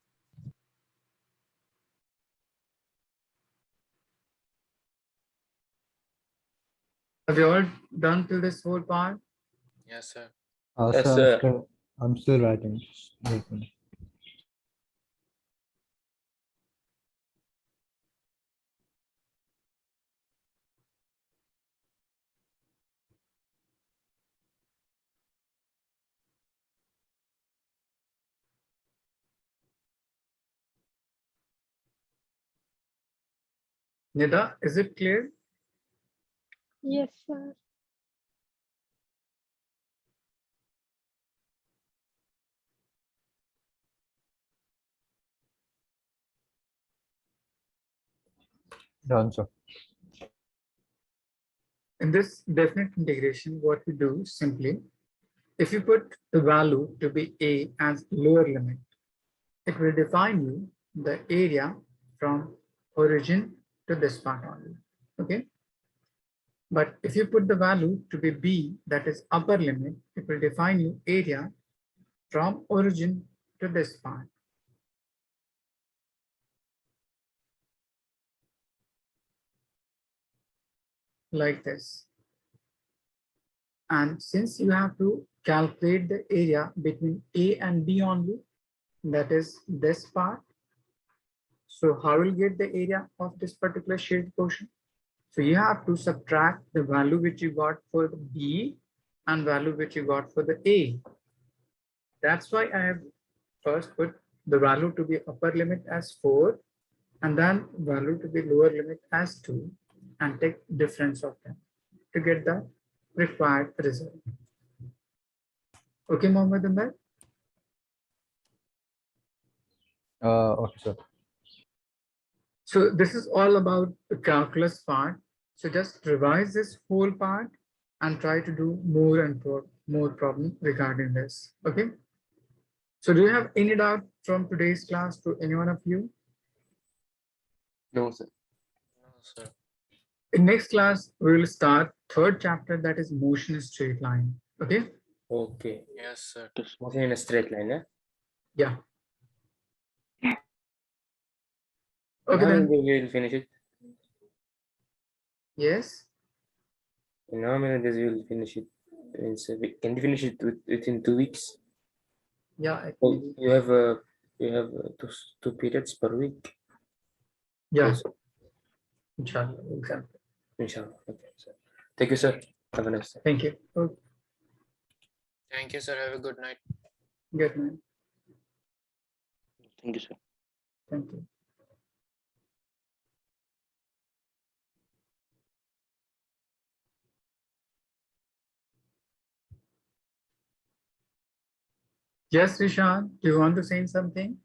Speaker 1: Have you all done till this whole part?
Speaker 6: Yes, sir.
Speaker 3: Yes,
Speaker 2: So
Speaker 3: sir.
Speaker 2: I'm still writing. Just wait a minute.
Speaker 1: Nida, is it clear?
Speaker 5: Yes, sir.
Speaker 2: Done, sir.
Speaker 1: In this definite integration, what we do simply, if you put the value to be a as lower limit, it will define you the area from origin to this part only. Okay. But if you put the value to be b, that is upper limit, it will define you area from origin to this part. Like this. And since you have to calculate the area between A and B only, that is this part. So how will you get the area of this particular shaded portion? So you have to subtract the value which you got for the B and value which you got for the A. That's why I have first put the value to be upper limit as 4 and then value to be lower limit as 2 and take difference of them to get the required result. Okay, Mohammed Ahmed?
Speaker 2: Okay, sir.
Speaker 1: So this is all about the calculus part. So just revise this whole part and try to do more and more problem regarding this. Okay. So do you have any doubt from today's class to any one of you?
Speaker 3: No, sir.
Speaker 6: No, sir.
Speaker 1: In next class, we will start third chapter, that is motion in straight line. Okay.
Speaker 3: Okay.
Speaker 6: Yes, sir.
Speaker 3: Motion in a straight line, yeah?
Speaker 1: Yeah.
Speaker 3: In
Speaker 1: Okay
Speaker 3: how many
Speaker 1: then.
Speaker 3: days we will finish it?
Speaker 1: Yes.
Speaker 3: In how many days we will finish it? Can you finish it within 2 weeks?
Speaker 1: Yeah.
Speaker 3: Oh,
Speaker 1: Actually,
Speaker 3: you have two periods per week.
Speaker 1: yeah.
Speaker 3: Yes,
Speaker 1: Inshallah. Exactly.
Speaker 3: inshallah. Okay, sir. Thank you, sir. Have a nice day.
Speaker 1: Thank you. Okay.
Speaker 6: Thank you, sir. Have a good night.
Speaker 1: Good night.
Speaker 7: Thank you, sir.
Speaker 1: Thank you. Yes, Rishan, do you want to say something?